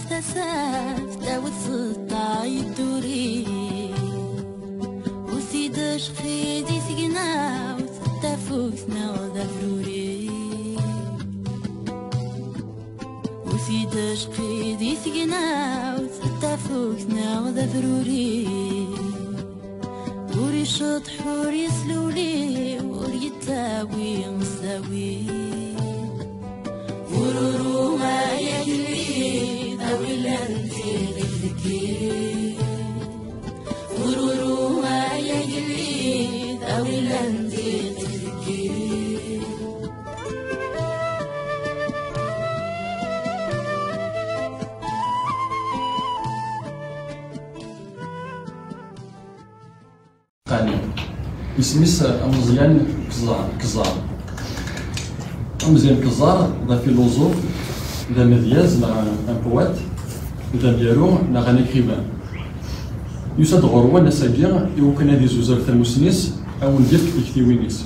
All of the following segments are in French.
تساف داود سلطة يدوري وسيدش خيدي سقنا وتفوكنا وذا فروري وسيدش خيدي سقنا وتفوكنا وذا فروري وري شطح وري سلولي وري تاوي مساوي ورورو ما يجري ذوي لنتي ذكري ورورو ما يجري ذوي لنتي ذكري قاني اسميس مزيان كزار مزيان كزار ذا فيلوزوف ذا مذياز نا ان بوات ذا بيرو نا غان اكريفان يساد غروه نسابيا يمكن هذه زوزر ثموسنيس او ندير كتيوينيس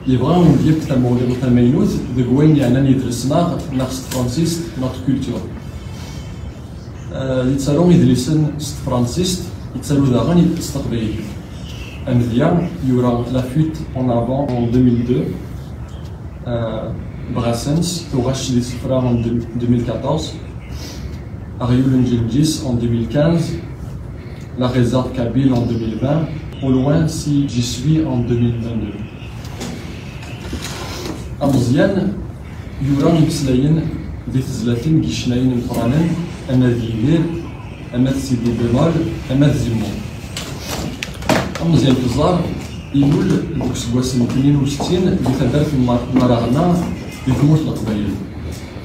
يبغى ندير تمولي تمينوت دكوين يعني يدرسنا ناقص فرانسيس نوت كولتور يتسالو يدرسن فرانسيس يتسالو داغن يستقبل Amdia, il y aura la fuite en avant en 2002, Brassens, Tourash Lisfra en 2014, Arioul Njengis en 2015, la réserve Kabyle en 2020, au loin si j'y suis en 2022. Amzian, il y aura Nixlayen, des Zlatin, Gishnaïn, Franen, Amadivir, Amad Sidi Benol, Amad Zimon. مزيان كزار يقول دوك سكواس 62 اللي تدار في مراغنا في كموت القبائل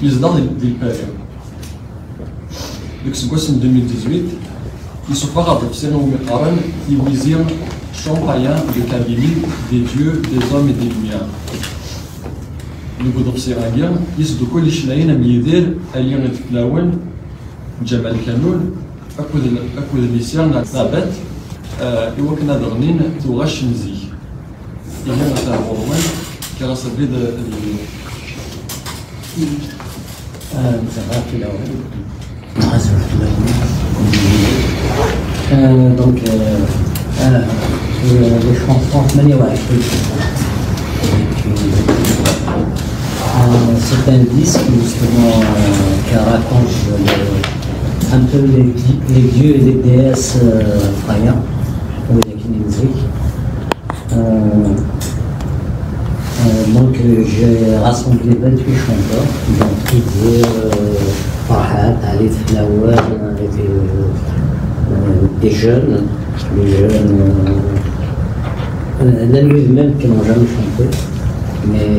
يزداد ديال باريا دوك سكواس 2018 يسوفا غادي في سنه ومقارن يويزير شامبايان دو كابيلي دي ديو دي زوم اي دي لوميير نقول في سيراكيا يسدو كل شلاين من يدير اليوم يتكلاون جبل كانون اكود ليسيان نابات إوا كنا دغنين توغاش مزي إلا تاع الغرمان كراس البيض نتابع في الأول نعزف في الأول دونك لي شونسون 28 c'est un disque justement qui raconte un peu les dieux et les déesses païens. Donc j'ai rassemblé 28 chanteurs, donc Farhat, Alid Flawar, des jeunes, la nuit même qui n'ont jamais chanté, mais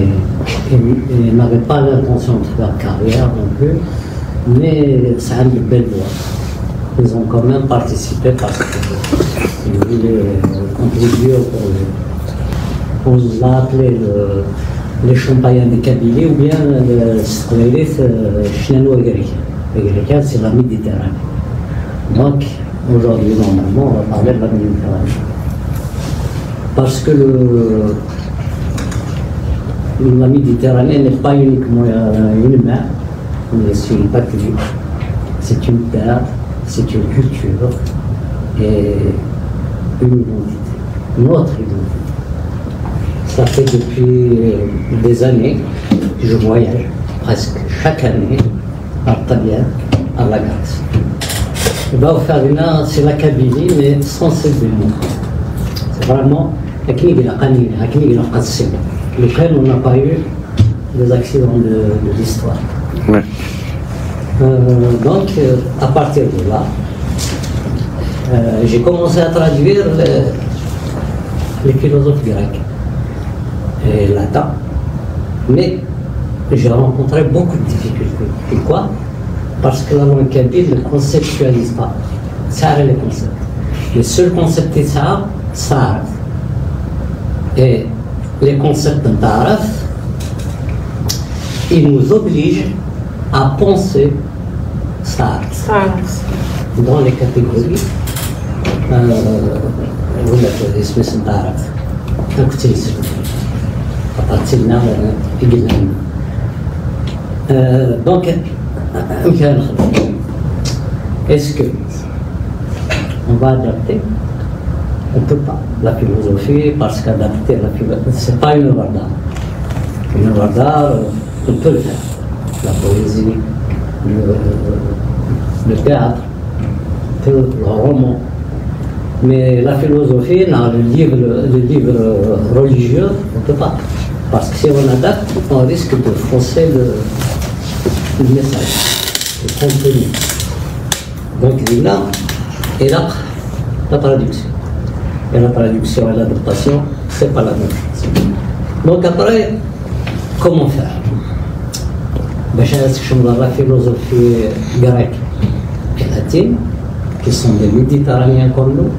ils n'avaient pas l'intention de faire carrière non plus, mais ça a une belle voix. Ils ont quand même participé parce qu'ils voulaient contribuer au projet. On l'a appelé les champagnons de Kabylie ou bien le sclérite chinano-grec. Le grec, c'est la Méditerranée. Donc, aujourd'hui, normalement, on va parler de la Méditerranée. Parce que la Méditerranée n'est pas uniquement une mer, mais c'est une patrie, c'est une terre, c'est une culture et une identité, notre identité. Ça fait depuis des années que je voyage, presque chaque année, à Tabia, à la Grèce. Et bien, au Farina, c'est la Kabylie, mais sensiblement. C'est vraiment lequel on n'a pas eu des accidents de l'histoire. Ouais. Donc, à partir de là, j'ai commencé à traduire les philosophes grecs et latins, mais j'ai rencontré beaucoup de difficultés. Pourquoi? Parce que la langue kabyle ne conceptualise pas. Ça a les concepts. Le seul concept est ça. Et les concepts d'Araf, ils nous obligent à penser ça dans les catégories. Vous l'avez اسم d'Araf. Donc, est-ce qu'on va adapter? On ne peut pas. La philosophie, parce qu'adapter la philosophie, ce n'est pas une œuvre d'art. Une œuvre d'art, on peut le faire. La poésie, le théâtre, le roman. Mais la philosophie, non, le livre religieux, on ne peut pas. Parce que si on adapte, on risque de fausser le message, le contenu. Donc il y a la traduction. Et la traduction et l'adaptation, ce n'est pas la même chose. Donc après, comment faire? La philosophie grecque et latine, qui sont des Méditerranéens comme nous,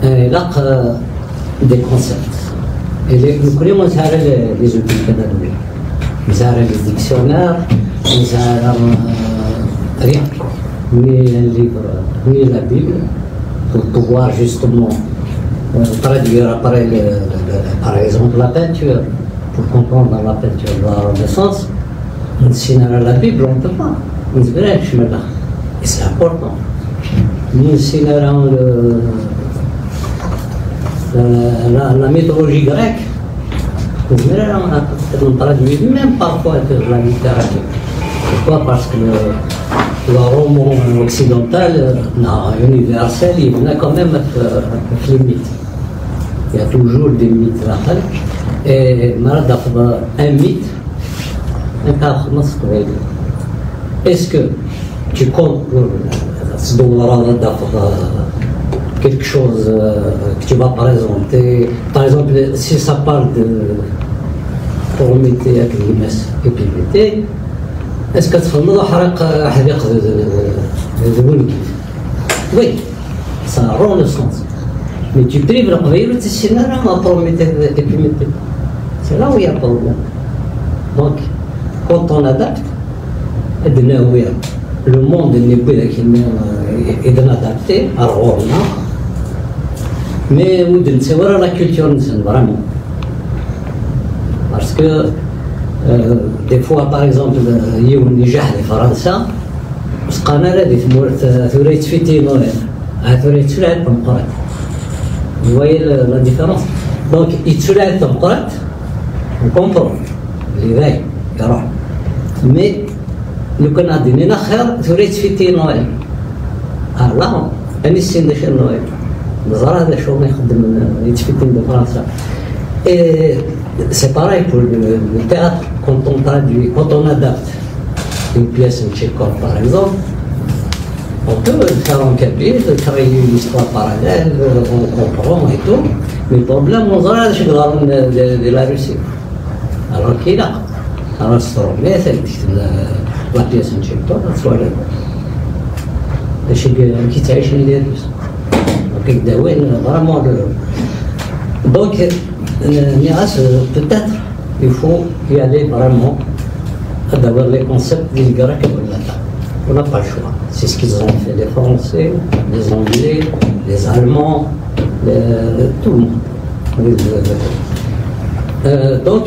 et là, des concepts. Et nous connaissons les outils pédagogiques. Nous avons les dictionnaires, nous avons rien, ni un livre, ni la Bible, pour pouvoir justement traduire par exemple la peinture, pour comprendre la peinture de la Renaissance. Sinon la Bible, on ne peut pas. Et c'est important. Nous sinon la mythologie grecque, on traduit même parfois la littérature. Pourquoi? Parce que le roman occidental, universel, il venait quand même avec les mythes. Il y a toujours des mythes là. Et un mythe, est-ce que tu comptes quelque chose que tu vas présenter? Par exemple, si ça parle de Prométhée, Achilles et Épiméthée, est-ce que tu vas حريق oui, ça rend le sens. Mais tu prives la prière, tu sais, à Prométhée et Épiméthée. C'est là où il y a un problème. Donc, quand on adapte, le monde n'est plus adapté à Rome. Mais c'est la culture, vraiment. Parce que des fois, par exemple, il y a une نجاح لفرنسا قناة هذه ثوريت فيتي نويل ثوريت سلعة تمقرات. Vous voyez la différence? Donc, il سلعة تمقرات, on comprend l'éveil, mais le Canada n'est pas خير ثوريت فيتي نويل. là, أنا السين داش نويل. نظرة هذا شو ما يخدم يتفيتين بفرنسا. Et c'est pareil pour le théâtre, quand on traduit, quand on adapte une pièce de Tchekhov par exemple, on peut faire en kabyle, créer une histoire parallèle, on comprend et tout, mais le problème, on dirait que c'est de la Russie. Alors qu'il a, alors c'est la pièce de Tchekhov, soit là. Je sais qui تعيش les Russes. Donc vraiment donc peut-être il faut y aller vraiment d'avoir les concepts des Grecs et des Latins. On n'a pas le choix. C'est ce qu'ils ont fait, les Français, les Anglais, les Allemands, tout le monde. Donc,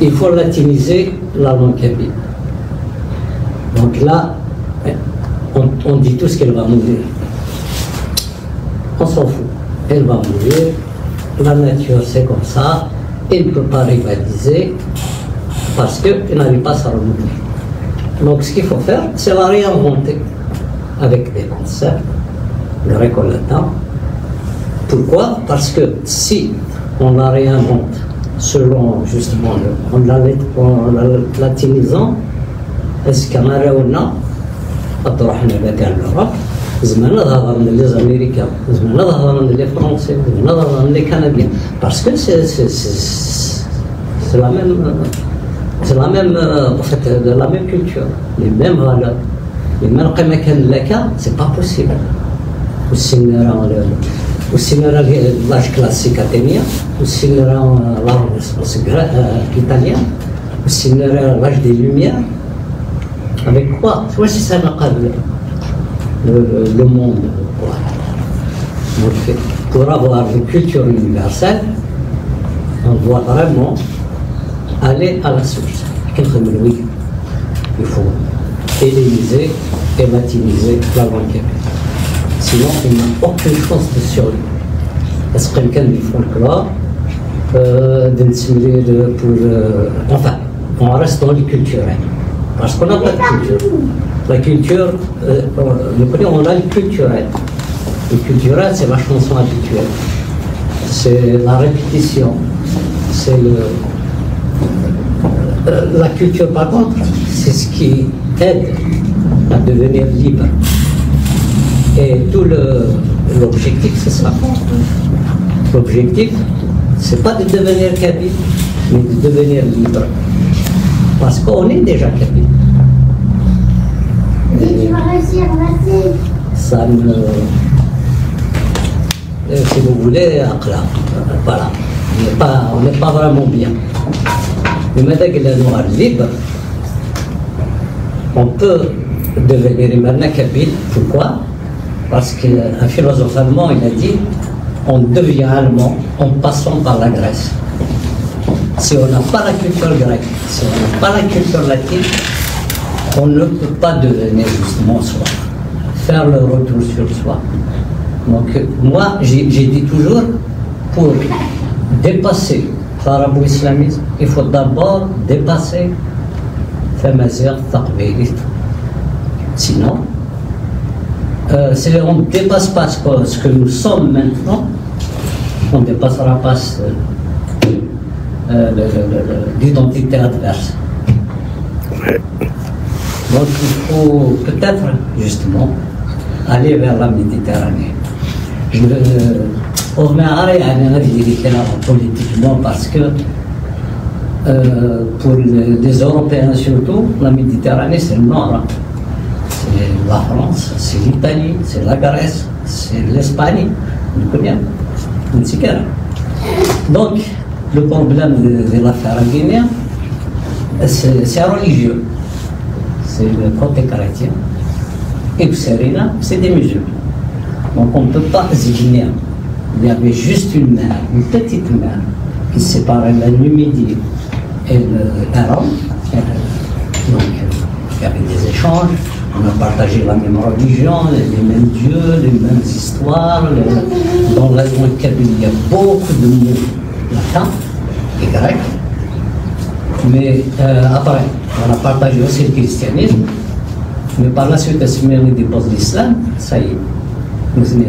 il faut latiniser la langue kabyle. Donc là, on dit tous qu'elle va mourir. On s'en fout. Elle va mourir. La nature, c'est comme ça. Elle ne peut pas rivaliser parce qu'elle n'arrive pas à se renouveler. Donc, ce qu'il faut faire, c'est la réinventer avec des concepts gréco-latins. Pourquoi? Parce que si on la réinvente selon justement en la latinisant, est-ce qu'on a réuni l'Europe? زمان ظهر من les Américains, زمان ظهر من les Français, زمان ظهر من les Canadiens, parce que c'est la même en fait de la même culture, les mêmes valeurs, les mêmes قيمة لك, c'est pas possible. Aussi l'âge classique athénien, aussi l'âge italien, aussi l'âge des Lumières. Avec quoi? C'est ça le monde. Donc, pour avoir une culture universelle, on doit vraiment aller à la source. Il faut helléniser et latiniser la langue kabyle. Sinon, il n'a aucune chance de survie. Est-ce que quelqu'un du folklore, enfin, on reste dans le culturel. Parce qu'on n'a pas de culture. La culture, on a le culturel. Le culturel, c'est la chanson habituelle. C'est la répétition. C'est la culture, par contre, c'est ce qui aide à devenir libre. Et tout l'objectif, c'est ça. L'objectif, c'est pas de devenir kabyle, mais de devenir libre. Parce qu'on est déjà kabyle. Ça me... Si vous voulez, voilà. On n'est pas vraiment bien. Mais maintenant que la noire libre, on peut devenir maintenant kabyle. Pourquoi? Parce qu'un philosophe allemand, il a dit on devient allemand en passant par la Grèce. Si on n'a pas la culture grecque, si on n'a pas la culture latine, on ne peut pas devenir justement soi, faire le retour sur soi. Donc moi, j'ai dit toujours, pour dépasser l'arabo-islamisme, il faut d'abord dépasser Famazir, Taqbil. Sinon, on ne dépasse pas ce que nous sommes maintenant, on ne dépassera pas l'identité adverse. Donc il faut peut-être justement aller vers la Méditerranée. On politiquement parce que pour les Européens surtout, la Méditerranée c'est le nord. Hein. C'est la France, c'est l'Italie, c'est la Grèce, c'est l'Espagne, on connaît. Donc, le problème de l'affaire guinéenne, c'est religieux. C'est le côté chrétien. Et Serena, c'est des musulmans. Donc, on ne peut pas Guinéen. Il y avait juste une mer, une petite mer, qui séparait la Numidie et l'Iran. Donc, il y avait des échanges. On a partagé la même religion, les mêmes dieux, les mêmes histoires. Dans la langue kabyle, il y a beaucoup de mots latins et grecs. Mais après, on a partagé aussi le christianisme. Mais par la suite, si on dépose l'islam, ça y est. Nous sommes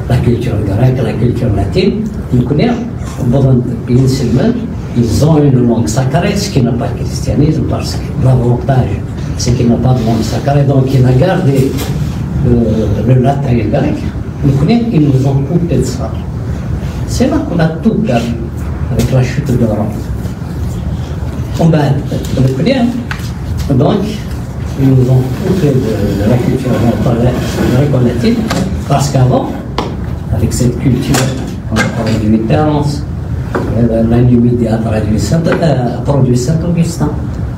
la culture grecque, la culture latine. Nous connaissons, ils ont une langue sacrée, ce qui n'a pas de christianisme, parce que l'avantage, c'est qu'il n'a pas de langue sacrée, donc il a gardé le latin et le grec. Nous connaissons, ils nous ont coupé de ça. C'est là qu'on a tout perdu, avec la chute de Rome. On va, nous connaissons, donc, ils nous ont coupé de la culture gréco-latine, parce qu'avant, avec cette culture, on a parlé de Mitterrand, la Numidie a produit Saint-Augustin,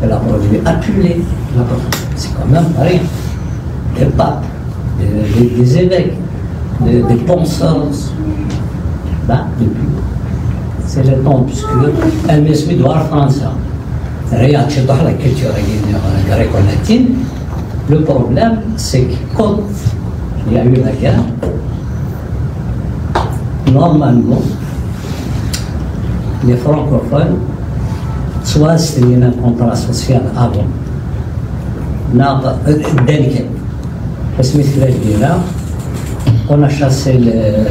elle a produit Apulée, c'est quand même pareil. Des papes, des évêques, des penseurs, là, depuis. C'est le temps, puisque elle me suit de voir France. Regarde, chez toi, la culture gréco-latine, le problème, c'est que quand il y a eu la guerre, normalement, les francophones, soit c'était un contrat social avant, délicat. Parce que on a chassé les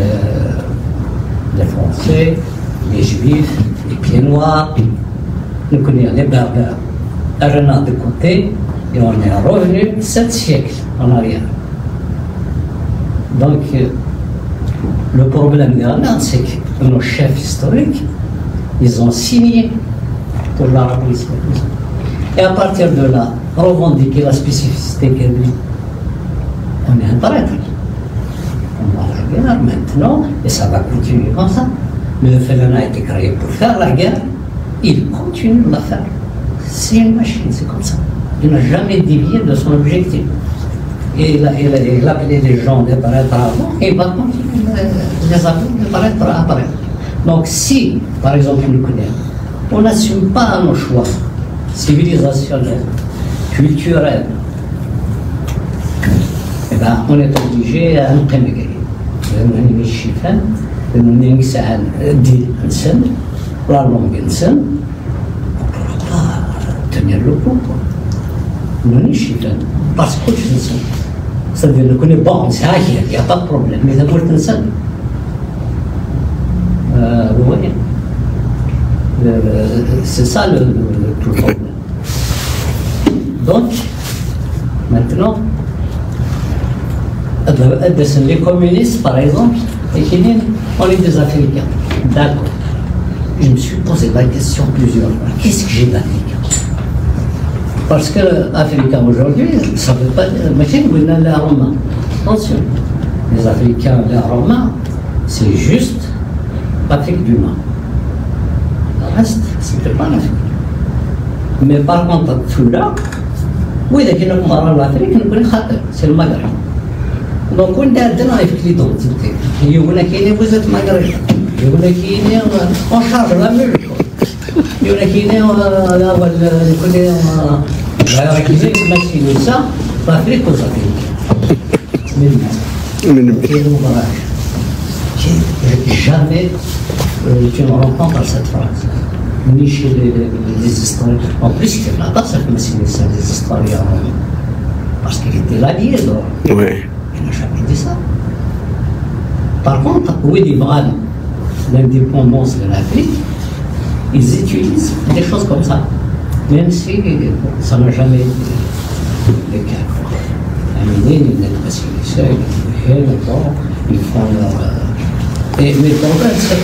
Français, les Juifs, les Pieds Noirs, nous connaissons les Berbères, Arena de côté, et on est revenu 7 siècles en arrière. Donc, le problème d'Arena, c'est que nos chefs historiques, ils ont signé pour l'arabo-islamisme. Et à partir de là, revendiquer la spécificité qu'elle dit. On est un traître. On va la guerre maintenant, et ça va continuer comme ça. Mais le FLN a été créé pour faire la guerre, il continue de la faire. C'est une machine, c'est comme ça. Il n'a jamais dévié de son objectif. Et il a appelé les gens de paraître avant, et il va continuer les appeler de paraître après. Donc si, par exemple, nous connaissons, on n'assume pas nos choix civilisationnels, culturels, eh ben, on est obligé à نقيم لأنه الشفاء لأنه ينسى الدين إنسان لا لونغ إنسان tenir le coup non الشفاء parce que كلش إنسان c'est-à-dire le connaît bon c'est عاجل il y a pas de problème mais إذا قلت إنسان vous voyez c'est ça tout le problème donc maintenant les communistes, par exemple, on est des Africains. D'accord. Je me suis posé la question plusieurs fois. Qu'est-ce que j'ai d'Africain? Parce que l'Africain aujourd'hui, ça ne veut pas dire. Les Romains. Attention. Les Africains, les Romains, c'est juste l'Afrique du Nord. Le reste, c'était pas l'Afrique. Mais par contre, tout là, oui, dès qu'il y a l'Afrique, nous connaissons c'est le Maghreb. Donc, on a l'identité. Il y a qui vous êtes maghrébin. Il y a qui on charge la mule. Il y a qui on ça, l'Afrique aux Africains. Jamais tu ne rencontres cette phrase. Ni chez les historiens. En plus, il y a là-bas, ça comme si c'était des historiens. Parce qu'il était là, il est là. Oui. Il n'a jamais dit ça. Par contre, oui, l'indépendance de l'Afrique, ils utilisent des choses comme ça. Même si ça n'a jamais été le cas. Ils font leur. Mais le problème, c'est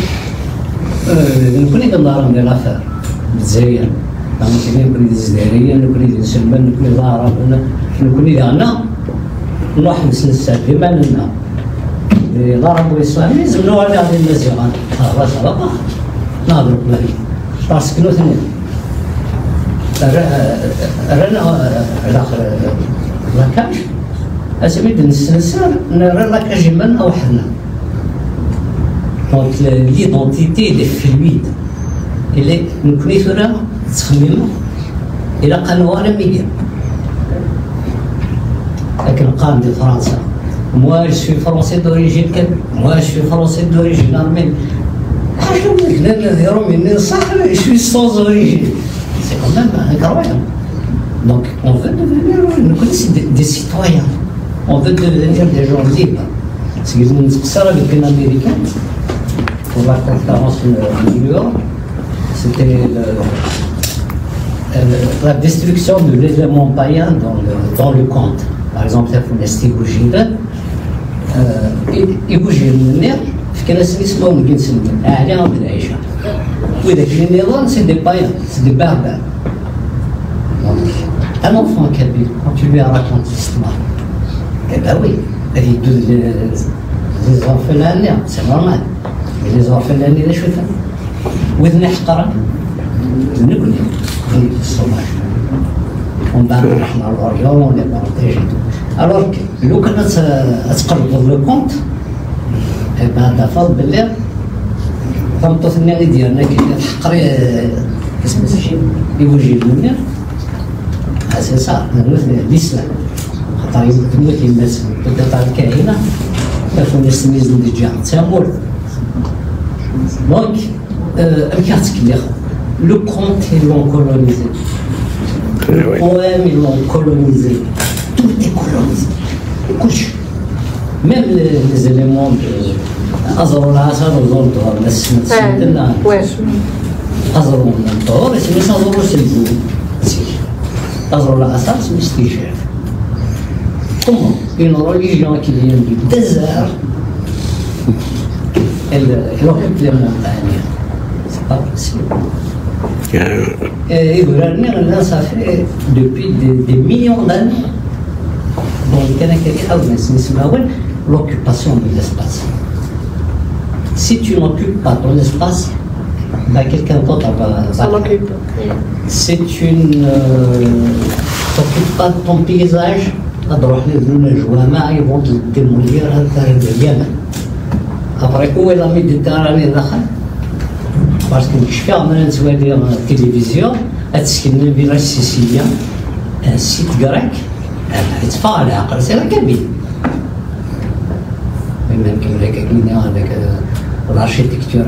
nous connaissons de l'affaire. الجزائر نكوني الجزائرية نكوني المسلمان نكوني العرب نكوني أنا نروح نسلسل بما لنا العرب والإسلام يزمنوا على هذه المزيغان خلاص راه نهضروا بلاي باسكو نوثني رانا الآخر لاكاج أسميت نسلسل نرى لاكاج من أو حنا donc l'identité des fluides اللي نكوني ثرا تخمم إلى قنوان ميديا لكن قام دي فرنسا moi je suis français d'origine moi je suis français d'origine arménienne je suis sans origine c'est quand même incroyable donc on veut devenir nous connaissons des citoyens on veut devenir des gens libres parce que nous sommes avec un américain pour la conférence de New York c'était la destruction de l'élément païen dans le conte. Par exemple, il y a يبوجي من النار في كناس اللي اسمهم كنسن اعلام بالعيشه وذاك النظام سي دي بايان سي دي باربار un enfant kabyle quand tu lui racontes l'histoire eh ben oui les orphelins c'est normal mais les orphelins اللي شوفها وذن حقره نكوني الصومال on va نحن الأوريون on est protégé alors que لو كانت تقرب لو كونت بعد فضل بالله فهمتوا النادي ديالنا كيحقر اسم الشيء يوجي لنا هذا صار الإسلام خاطر يموت الناس تبقى الكاهنة تكون السميز اللي جا تامور دونك الكارت كبير le conte ils l'ont colonisé le poème ils l'ont colonisé tout est colonisé كلش même les éléments de أزروا العسل وزرتوا الناس نتسدلنا أزروا النطور اسمه أزروا سلبو أزروا العسل اسمه استيشاف comment une religion qui vient du désert elle occupe les montagnes c'est pas possible et là ça fait depuis des millions d'années donc l'occupation de l'espace. Si tu n'occupes pas ton espace, bah, quelqu'un d'autre va l'occuper. Si tu ne t'occupes pas de ton paysage, ils vont te démolir à l'intérieur de Yémen. Après, où est la Méditerranée? باسكو كيفاش عمرنا نتوالي التلفزيون تسكن فيلا سيسيليا السيت كراك يتفاعل العقل سي كبير يمكن لك كاين هذاك l'architecture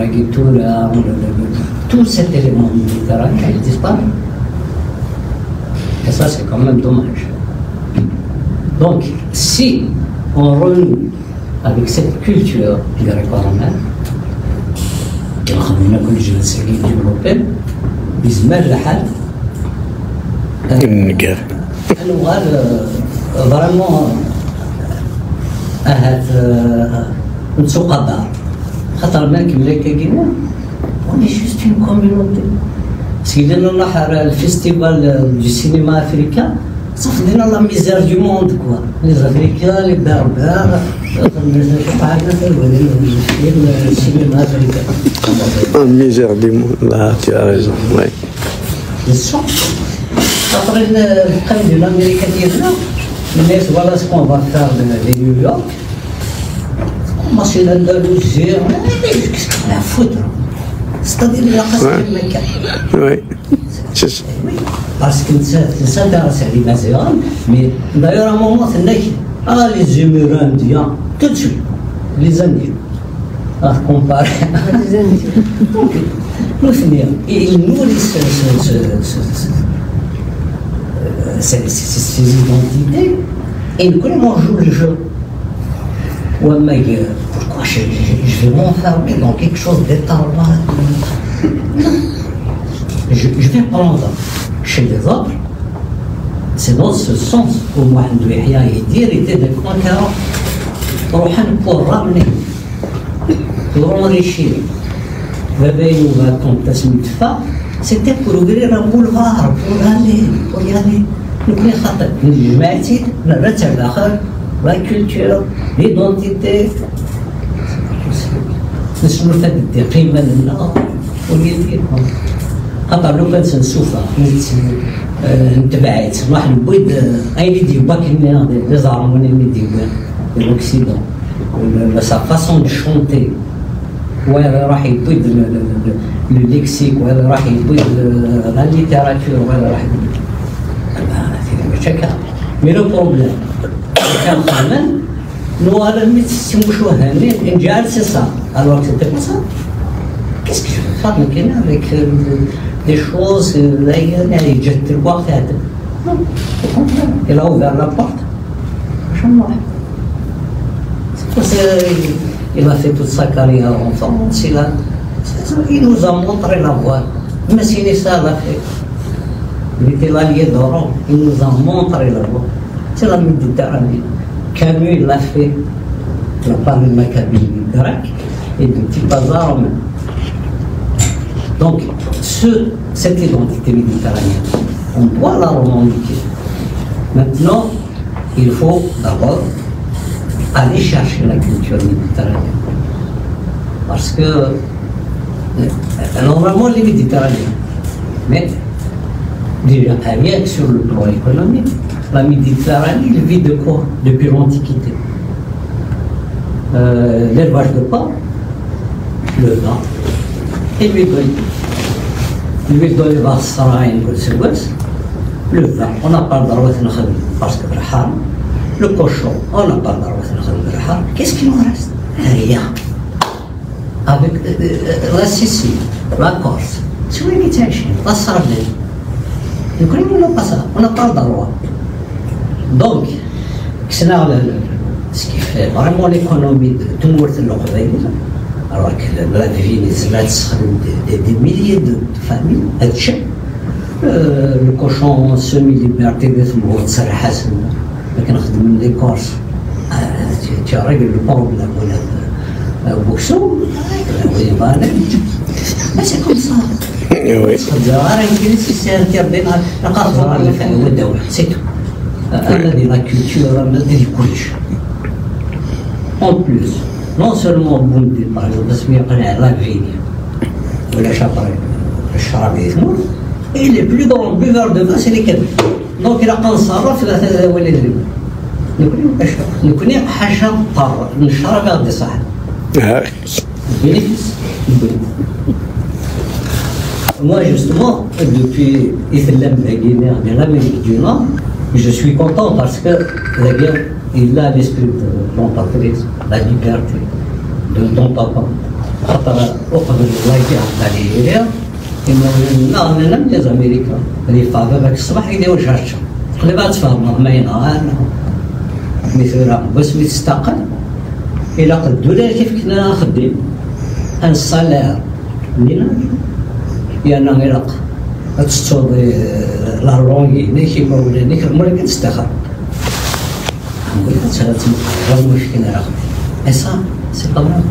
tout cet élément méditerranéen il disparaît. Et ça, c'est quand même dommage. Donc, si on renoue avec cette culture gréco-romaine, qui est كل جنس développée, يزمر لحد الوغال فريمون نسوق الدار خاطر ما كملا كاينه اوني جوست اون كوميونيتي سيدنا نروح الفيستيفال دو سينما افريكان صافي دينا لا ميزير دو موند كوا لي زافريكان لي باربار السينما افريكان ميزير دو موند لا تي ريزون وي خاطر القلب ديال امريكا ديالنا الناس فوالا سكون فا فار دي نيويورك ماشي l'Andalousie, qu'est-ce qu'on a à foutre? C'est-à-dire la race de Mecca. Oui, c'est ça. Parce que ça s'intéresse à l'Imaziran, mais d'ailleurs à un moment, c'est les Amérindiens, tout de suite, les Indiens, à comparer. Les Indiens. Donc, nous finir. Et ils nourrissent ces identités, et nous connaissons jouer le jeu. Ouais, mais pourquoi je vais m'enfermer dans quelque chose d'éternel? Je vais prendre chez les autres. C'est dans ce sens où Mohamed Yahya était des conquérants. Pour ramener, pour enrichir. C'était pour ouvrir un boulevard, pour y aller. La culture, l'identité, نحن نفدي قيمة لنا وليدي خاطر لو كان سنسوفا نتبعت واحد البيض اين يدي باكني لي زعموني يدي لوكسيدون ولا سا فاسون دو شونتي وهذا راح يبيض لو ليكسيك وهذا راح يبيض لا ليتيراتور وهذا راح يبيض مشاكل مي لو بروبليم كان خامن نو هذا مش وهمي نجعل سي سا alors que c'était pas ça. Qu'est-ce que je vais faire maintenant avec des choses là il jette le bois non, au contraire, il a ouvert la porte. Il a fait toute sa carrière en France, il nous a montré la voie. Mais c'est ça l'a fait. Il était l'allié d'Oran, il nous a montré la voie. C'est la Méditerranée. Camus il l'a fait. Il a parlé de Maccabée grec. Et de petits bazars romains. Donc, cette identité méditerranéenne, on doit la revendiquer. Maintenant, il faut d'abord aller chercher la culture méditerranéenne. Parce que, normalement, les Méditerranéens, mais déjà, rien que sur le plan économique, la Méditerranée, elle vit de quoi? Depuis l'Antiquité. L'élevage de porc, le vin et l'huile. L'huile d'olive à Saraïn, le vin, on n'a pas le droit de le parce que le cochon, on n'a pas le droit de le qu'est-ce qu'il nous reste? Rien. Avec la Sicile, la Corse, la Sardaigne, nous connaissons pas ça, on n'a pas le droit. Donc, c'est là ce qui fait vraiment l'économie de tout le monde. Alors que la ville est des milliers de familles. Le cochon semi-liberté de tout le monde, ça reste. Mais quand on a les Corses, tu règles le problème. Mais c'est comme ça. C'est interdit. C'est tout. La culture, en plus, non seulement Bondi, par exemple, parce qu'il y a la vigne, ou la chaparée, le charabisme, et les plus grands buveurs de vin, c'est les Kabyle. Donc il a pensé à faire nous connaissons حاجة مضطرة نشرب هذا صح. bénéfice. moi justement, depuis l'Amérique du Nord, je suis content parce que la guerre, il a l'esprit de l'empatrisme, la liberté, dont on parle. أقبل الله على إنه لم يز أمريكا اللي فاهم بك الصباح يدير شاشة اللي بعد تفهم ما ينهار مثل بس بتستقل إلى قدونا كيف كنا نخدم الصلاة لنا يعني غيرق تستوض لا رونغي نيكي مولا نيكي مولا كتستخر نقول لك غير مشكلة يا أخي إسا سي طبعا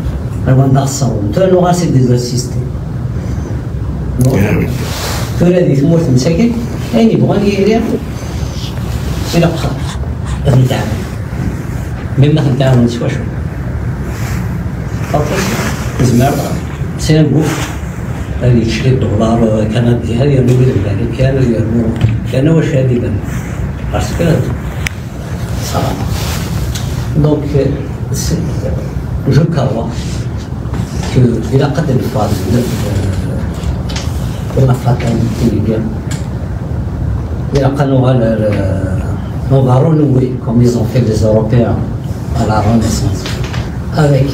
أنا نقصر ترى لغة سي ديزاسيستي ترى هذه ثمورة مساكن أين يبغون يدير إلى بخار نتعامل مما نتعامل شوي شوي زمان سينبو هذه تشري $، كندي هذه يرمو يعني كان واش هذه بان باسكو صراحة دونك جو كروا إلى قدر الفاضل la fraternité, on va renouer comme ils ont fait les Européens à la Renaissance avec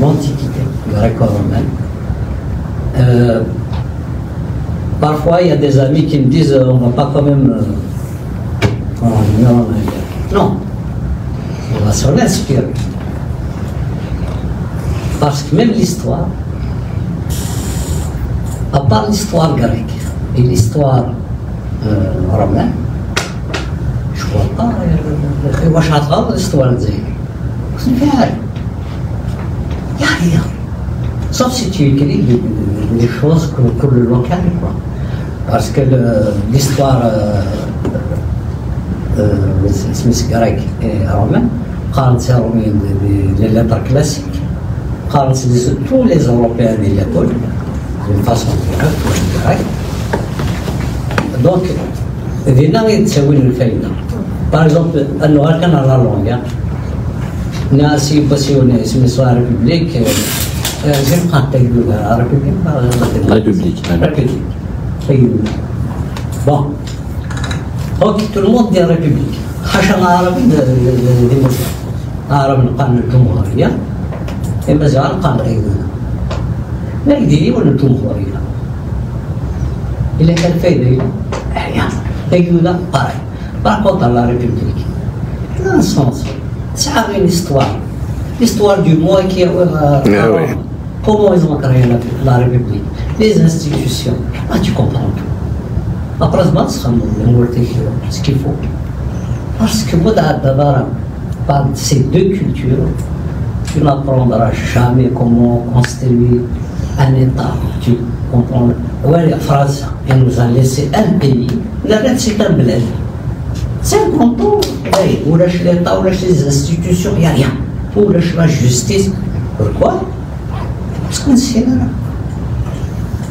l'Antiquité gréco-romaine. Parfois, il y a des amis qui me disent on ne va pas quand même non, on va s'en inspirer. Parce que même l'histoire, à part l'histoire grecque et l'histoire romaine, je ne vois pas l'histoire d'Israël. Il n'y a rien. Sauf si tu écris des choses pour le local, quoi. Parce que l'histoire grecque et romaine, quand c'est les lettres classiques, quand tous les Européens de l'époque, d'une façon directe. Donc, par exemple, nous avons la langue. Nous avons passionné sur la République. J'aime quand tu dis la République. République. Bon. Donc, tout le monde dit République. Hacham arabe démocrate. Arabe نقال الجمهورية. إما زعل قال أيضا. لا يديري ولا الجمهورية. إلا كان فايدة أيضا لا قارئ. Par contre, dans la République, dans un sens, c'est une histoire. L'histoire du mois qui est comment ils ont créé la République, les institutions. Ah, tu comprends tout. Après, ce qu'il faut. Parce que vous, par ces deux cultures, tu n'apprendras jamais comment construire un État. Tu comprends? Ouais, la France, elle nous a laissé un pays, le reste c'est un bled. 50 ans, ou l'État, ou les institutions, il n'y a rien. Ou la justice. Pourquoi? Parce qu'on sait là.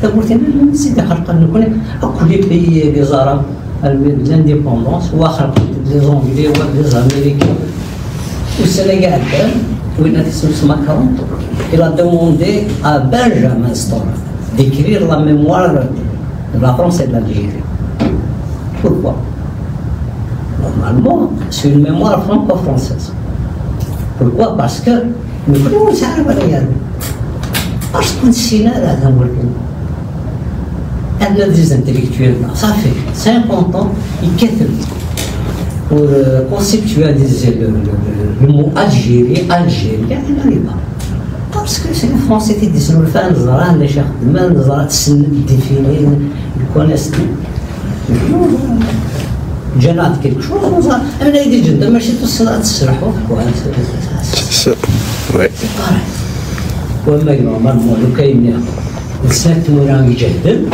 C'est les pays, les Arabes, l'indépendance, ou les Anglais, ou les Américains. Au Sénégal, Macron, il a demandé à Benjamin Stora d'écrire la mémoire de la France et de l'Algérie. Pourquoi? Normalement, c'est une mémoire franco-française. Pourquoi? Parce que nous voulons savoir parce qu'on sait là, elle a des intellectuels, ça fait 50 ans, ils quittent pour conceptualiser le mot Algérie, elle n'arrive pas. Parce que c'est les Français qui disent nous le faire, nous allons les chercher demain, nous allons définir, ils connaissent tout. جنات quelque chose, أنا يدي جدا ماشي تصل تسرحوا c'est pareil. وما ينورمال لو كاين السنة موران يجهد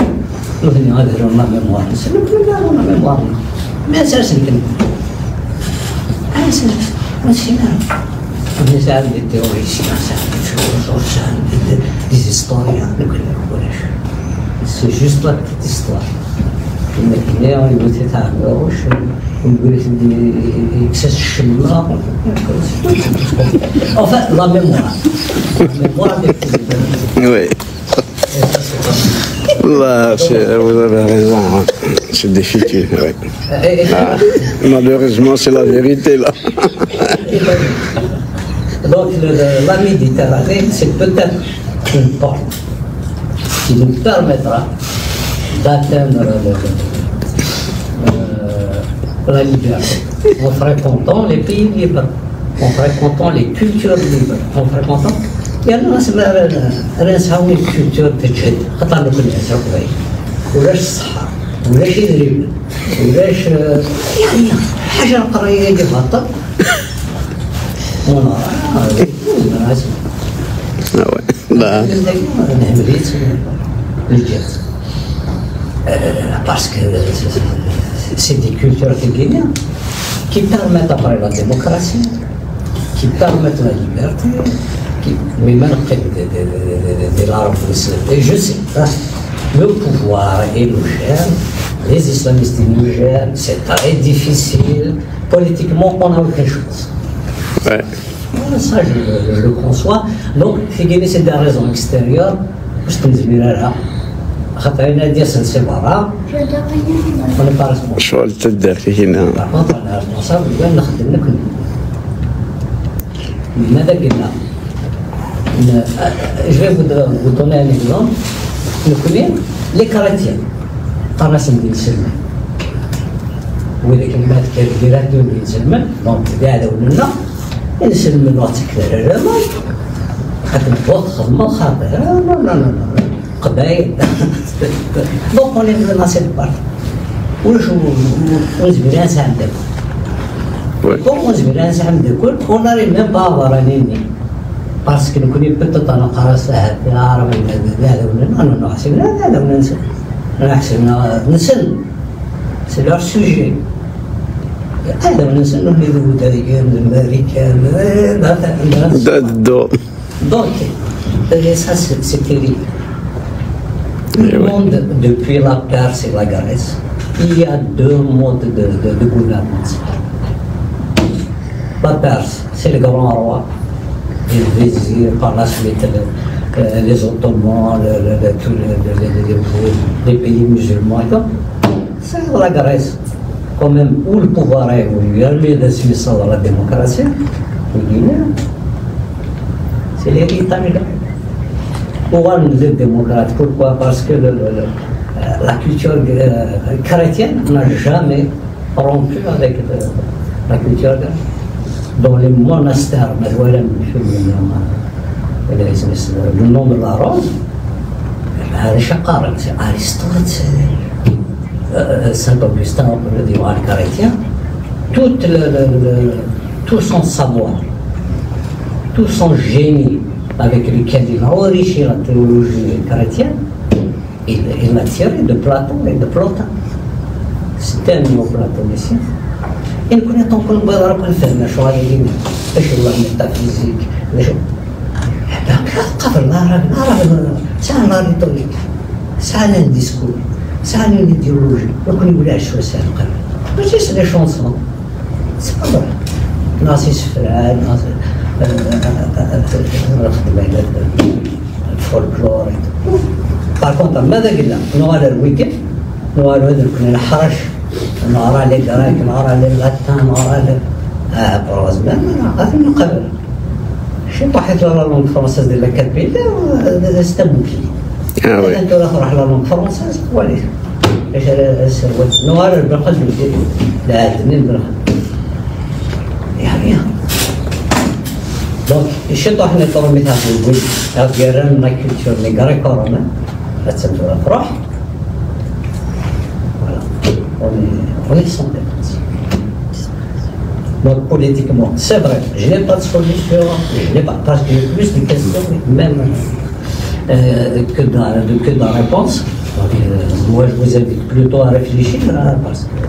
مثلا هذا رنا ميموار نسلك لا رنا ميموار ما أساس يمكن أساس ماشي نعرف مثال التيوريسيان سان des historiens c'est juste la petite histoire. الماكينة يقول تتعبوش ويقول لك إكساس الشملة enfin la mémoire. La mémoire des Là, vous avez raison, hein. C'est difficile, oui. Ah, malheureusement, c'est la vérité, là. Donc la Méditerranée, c'est peut-être une porte qui nous permettra d'atteindre la liberté. En fréquentant les pays libres, en fréquentant les cultures libres, en fréquentant. يعني أنا نساوي الكولتور تجهد خطر كل عشرة قبيل ولاش الصحة ولاش يدريب ولاش يعني حاجة قرية يجيبها الطب ونرى لا نهمليت الجهد parce que c'est des cultures qui permettent après la démocratie, qui permettent la liberté, mais même de l'Arabie saoudite. Et je sais, hein, le pouvoir et le gèrent, les islamistes nous gèrent, c'est très difficile. Politiquement, on n'a aucune chose. Ouais. Ça, je le conçois. Donc, c'est des raisons extérieures. Je te dis, là, خطأنا دي سنسيبارا on n'est pas responsable. شو التدار هنا؟ Par contre, on est responsable وين نخدم لكم. ماذا قلنا؟ Je vais vous donner un exemple. نكونين les chrétiens قرص ندير سلمة. وإذا كلمات كبيرة ندير سلمة، دونك قاعدة ولنا نسلم الوقت كذا لا ما. خاطر الوقت خدمة خاطر لا. قبائل donc on est dans cette partie وزبيران ساعدك وزبيران ساعدك on n'arrive même pas à avoir un ennemi parce que نكوني peut-être أنا قرصت هذا عربي هذا ولا أنا حسبنا هذا ولا نسل أنا حسبنا نسل c'est leur sujet هذا ولا نسل نهيدو تايجان الأمريكان donc ça c'est terrible. Le monde, depuis la Perse et la Grèce, il y a deux modes de gouvernance. La Perse, c'est le grand roi, les vizirs, par la suite les Ottomans, les pays musulmans. C'est la Grèce, quand même, où le pouvoir est évolué, au lieu de suivre ça dans la démocratie, c'est l'héritage. Pourquoi nous sommes démocrates? Pourquoi? Parce que la culture chrétienne n'a jamais rompu avec la culture dans les monastères. Le nom de la rose, c'est Aristote, Saint-Augustin, on peut le dire, chrétien, tout son savoir, tout son génie, avec lequel il a enrichi la théologie chrétienne, il l'a tiré de Platon et de Plotin. C'était un néo-platonicien. Et nous connaissons qu'on peut avoir un film, la choix des lignes, la métaphysique, les choses. C'est un art rhétorique, c'est un discours, c'est une idéologie. Donc on voulait acheter ça. Mais c'est des chansons. C'est pas vrai. Narcisse Frère, الفولكلور. Par contre, ماذا قلنا؟ نوال الويكند، نوال هذا كنا الحرش، نوال لي دراك، نوال لي الغتان، نوال بروز هذا من قبل. شي طاحت لا لونغ فرونسيز ديال لا كابيلا استموكي. أنت ولا تروح لا لونغ فرونسيز ولي. إيش السروات؟ نوال البرقد لا تنين البرقد. يعني Donc, je dois vous donner un exemple. Regarde la culture des Grecs romains. C'est la France. Voilà. On est sans dépense. Donc, politiquement, c'est vrai. Je n'ai pas de solution. Je n'ai pas, parce qu'il y a plus de questions, même que de réponses. Donc, moi, je vous invite plutôt à réfléchir, hein, parce que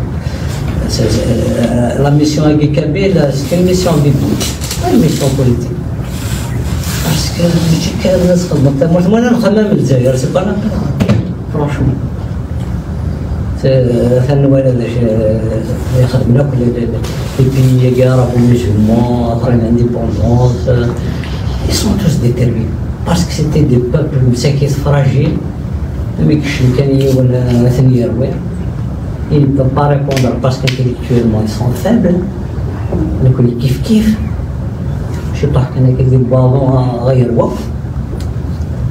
la mission à Guy-Kabil, c'est une mission biblique. une mission politique. Parce que moi, je ne même le c'est pas naturel, franchement. Les pays arabes musulmans, après l'indépendance, ils sont tous déterminés. Parce que c'était des peuples fragiles, ما يكش الإمكانية ولا ثاني يروي. Il ne peut pas répondre parce qu'intellectuellement ils sont faibles. نقول كيف شو طاح أنا كذي بابا غير وقت.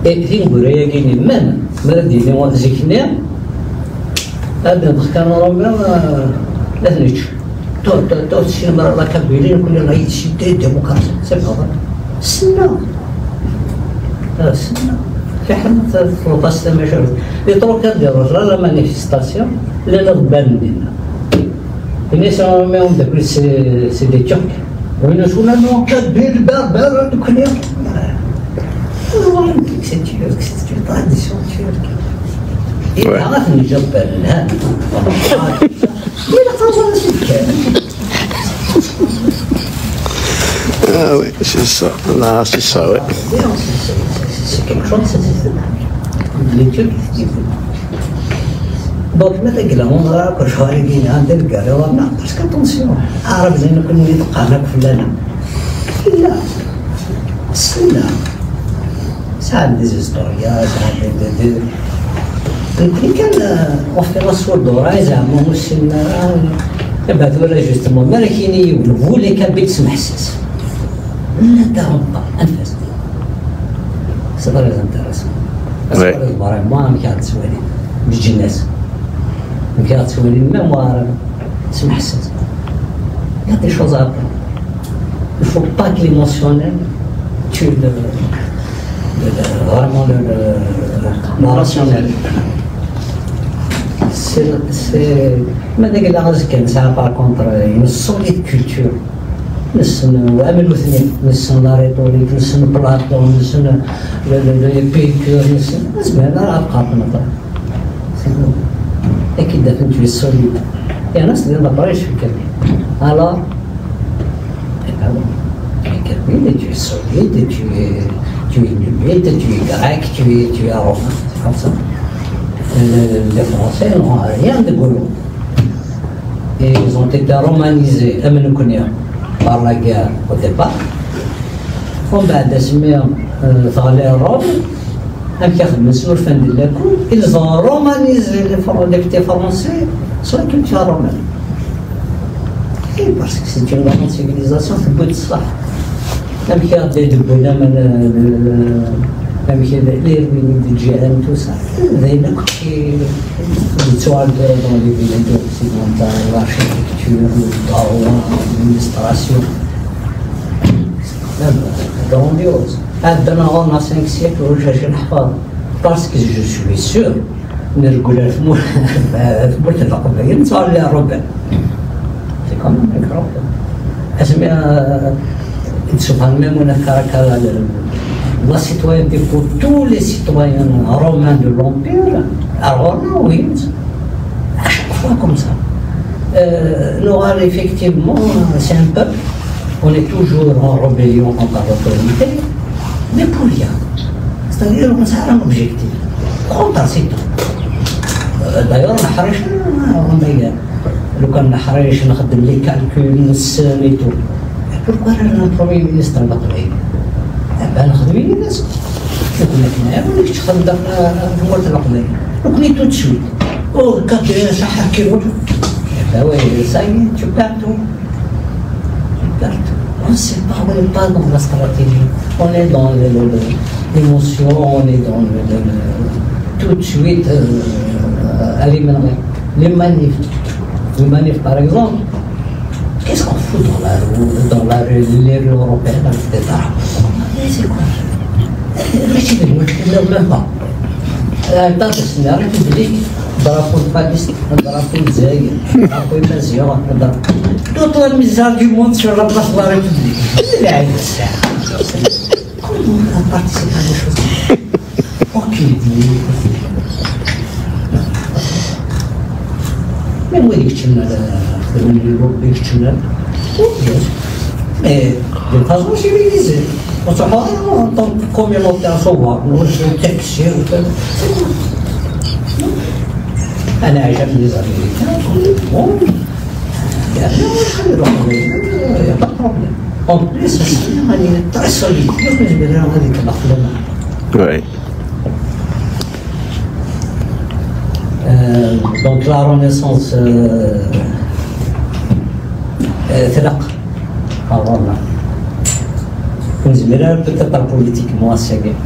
في مبرية كيني من مردي لي وزيكنا. هذا بخكان ربنا لا تنيش. تو تشيل مرة لا كبيرين كل رئيس شديد ديمقراطي سبعة. سنة. سنة. في حالة البروتاست ما شاء الله. يترك هذا الرجل لا مانيفستاسيون لا نغبان دينا. الناس راهم يوم داك سي دي تشوك. وين شو نو كبير بار كل يوم. سي تراديسيون تشيرك. عرفت نجبر لها. Ah oui, c'est ça. Là, c'est ça, oui. C'est quelque chose, les Turcs. Donc, مثلا on راك شهرين عندك قالوا والله بس كاتونسيون عرب زين كنا نتقانك فلانة لا السنة ساعات دي زيستوريا ساعات دي يمكن كان وفي راسو الدورة زعما مسلم بعد ولا جوستمون ما كاين يولفوا لي كان بيت سمح حساس لا تغطى انفاس سي فري انتريسون سي فري ما كانت سوالي بالجناس ما كانت سوالي ميموار سمح حساس يا دي شوز ابر il faut pas que l'émotionnel tue vraiment le rationnel. C'est ماذا قال غازي كان ساعة par contre une solide culture نسن وعملوا اثنين نسن لا ريتوريك نسن بلاطون نسن البيكور نسن زعما راه بقات نظر اكيد دافنت في السوليد يا ناس اللي ما بغايش في الكلمة alors Calvin, tu es solide, tu es numide, tu es grec, tu es romain, c'est comme ça. Les Français n'ont rien de boulot. Et ils ont été romanisés, par la guerre au départ. ومن بعد سميهم ثغلي الروم هم كيخدموا الفن ديال لاكول ils ont romanisé les Français sur la culture romaine. Et parce que c'est une grande civilisation, c'est beau de ça. Même qu'il y a des bonhommes, même qu'il y a des GM, tout ça. Des toiles dans les villes occidentales, l'architecture, le droit, l'administration. C'est grandiose. Dans le 5 siècles, je n'ai parce que je suis sûr, نقول في ملك العقبيين صار لي ربع. C'est quand même incroyable. أسمع تشوفها même la citoyenneté pour tous les citoyens romains de l'Empire, alors oui, à chaque fois comme ça. L'oral, effectivement, c'est un peuple, on est toujours en rébellion contre l'autorité, mais pour rien. C'est-à-dire qu'on a un objectif. Contre, c'est tout. D'ailleurs, on a لو كان نحريش نخدم لي كالكول نسانيتو pourquoi انا البروميي مينيستر المغربي نخدم لي ناس كنا هنايا ولا كنت خدام في مولات العقبيه وكنت تو تشوي او كاترين صح كيلو وي ساي تشبعتو on sait pas dans la stratégie on est dans l'émotion on est dans tout de suite les manifs. Le manif par exemple, qu'est-ce qu'on fout dans la rue européenne avec des armes? C'est quoi? Même pas. T'as des République, drapeau de Palestine, drapeau de Zaïre, drapeau de Mazioran, toute la misère du monde sur la place de la République. Comment on a participé à des choses? Aucune idée. Même oui, mais de façon civilisée. On se rend en tant que communauté à savoir, nous sommes textiles. أنا عجبني les Américains, bon, il y a pas de problème. En plus, c'est très solide. Oui. Donc la Renaissance تلق أظن ونزميرها peut-être politiquement assez bien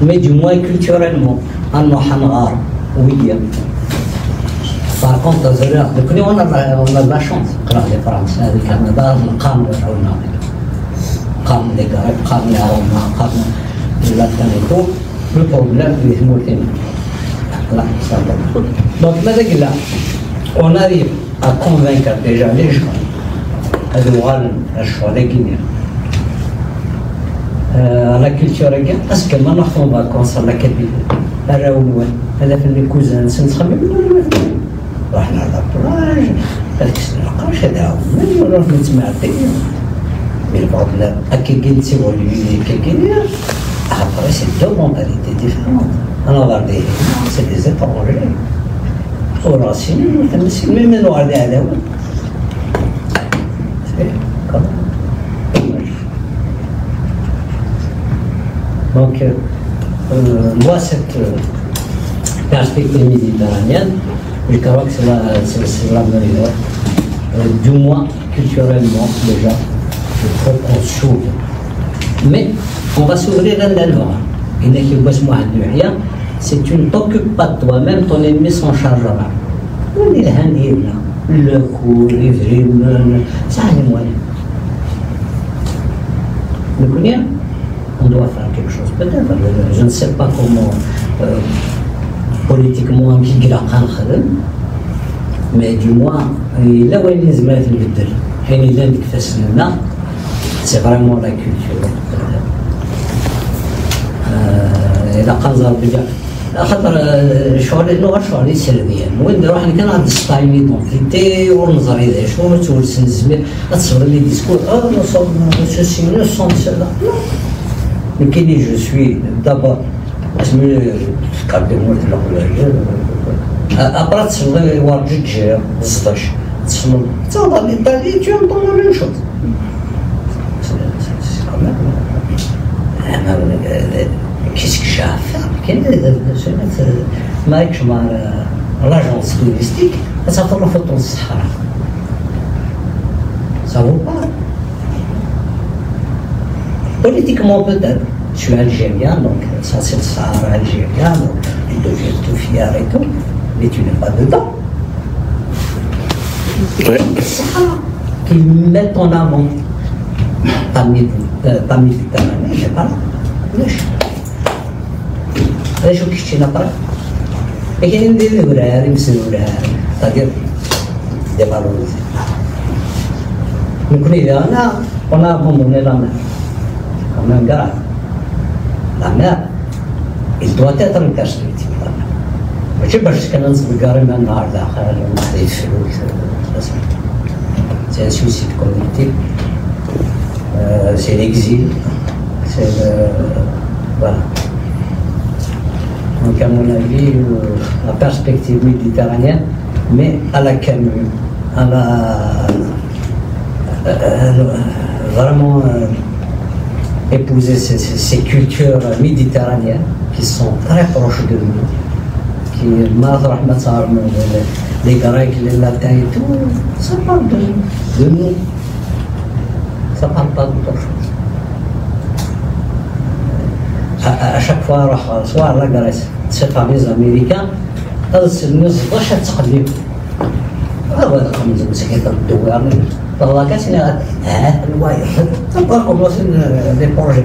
mais du moins culturellement أنه حنغار ويا par contre زرا لكن on a la chance قرأ لي فرنسا هذه كندا نقام ولا قام لك قام يعاوننا قام لا تنيتو le problème est multiple. Donc, là, on arrive à convaincre déjà les gens à la Guinée, à la culture guinéenne, parce que maintenant on va concert la capitale, à Raoul, à la fin des cousins, c'est une très bonne chose. رحنا على البلاج، هذيك السنة لقاوش هذا هو، نروح نسمع الدنيا. بالفضل أكي قلتي ولي كي après c'est deux mentalités différentes. Alors regardez, c'est des étrangers. Au racine, même nous regardez à la haute. C'est comme donc, moi cette perspective méditerranéenne, je crois que c'est la meilleure. Du moins culturellement déjà, il faut qu'on s'ouvre. Mais on va s'ouvrir un éleveur. Si tu ne t'occupes pas de toi-même, ton ennemi s'en chargera. Le coup, les rimes, ça a les moyens. Le combien on doit faire quelque chose, peut-être. Je ne sais pas comment politiquement mais du moins, là où il y a c'est vraiment la culture. إذا قنزر بجا خاطر شغل اللغة شغل سردية وين نروح أنا كان عندي ستايل إيدونتيتي ونظر إذا شو تولس نزمر تصور لي ديسكور nous sommes ceci nous sommes cela mais qui dit je suis d'abord اسمي كابي مولد الأولى après تصور لي ورد جير 16 تصور تصور لي تالي tu entends la même chose c'est quand même qu'est-ce que j'ai à faire ما يكش مع l'agence touristique ça fait la photo au Sahara ça vaut pas politiquement peut-être je suis algérien donc ça c'est le Sahara algérien donc tu deviens tout fier et tout mais tu n'es pas dedans le Sahara qu'ils mettent en avant ta Méditerranée je sais pas هذا شو كيشتي نقرأ لكن ندير الورار يمسلوا الورار تقدر ديفالوريزي نكون إذا أنا بومبوني لا مير كمان قرأ لا مير il doit être une perspective لا مير ماشي باش كان نصب كاريما النهار داخل ونحضي الفلوس c'est un suicide collectif c'est l'exil c'est le voilà. Donc à mon avis, la perspective méditerranéenne, mais à la Camus, à la vraiment épouser ces cultures méditerranéennes qui sont très proches de nous, qui les Grecs, les Latins et tout, ça parle de nous, ça parle pas d'autre chose. À chaque fois soit la Grèce, c'est par les Américains, الناس واش تقلب هذا خمس مسكين الدوار والله كاسنا الواير تبقى واصلين لي بروجي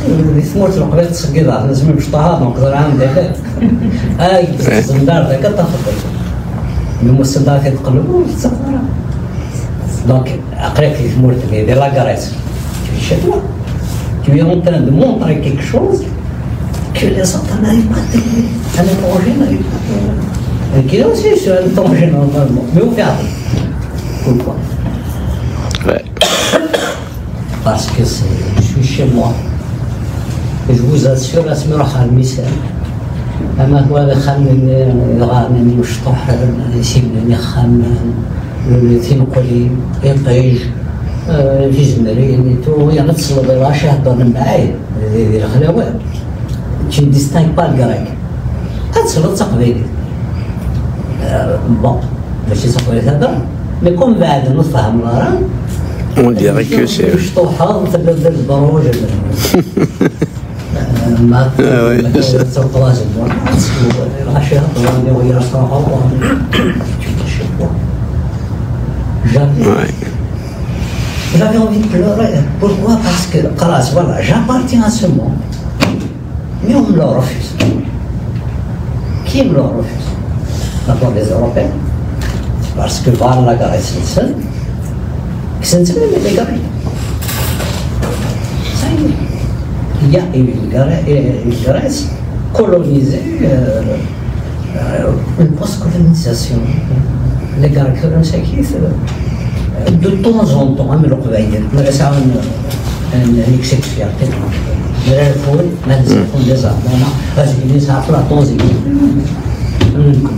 اللي ثمرت القبيله تسقيها لازم نشطها نقدر عندك الزندار ذاك تفضل المستندات يتقلبوا وتصفر دونك قريت لي ثمرت لي لا غريس شتوا tu es en train de montrer quelque chose que les autres n'arrivent pas à tenir. Un étranger n'arrive pas à tenir. Et qui est aussi sur un étranger normalement. Mais vous faites pourquoi? Ouais. Parce que je suis chez moi. Et je vous assure, la semaine prochaine, أما هو اللي خلني يغامني مشطوح يسيبني خامن تنقلي يطيج في زمرين تو ينتصل بالراشة يهضر معايا يدير خلاوات tu ne distingues pas le grec هتسلط تقبيلي بون ماشي تقبيلي هذا مي كون بعد نفهم راه On dirait que c'est. مشطوحة مثل البروج ما تسوقلاش العشاء طوالي وهي صراحة Ouais. J'avais envie de pleurer. Pourquoi? Parce que, voilà, j'appartiens à ce monde. Mais on me le refuse. Qui me le refuse? D'abord les Européens. Parce que voilà la Grèce, c'est les Grecs. Ça y est. Il y a une Grèce colonisée, une post-colonisation. Les Grecs, c'est qui? De temps en temps, mais le Koweït, mais ça un excès de fierté. Mais le foot, même si on les a, on a, parce qu'ils disent à Platon, ils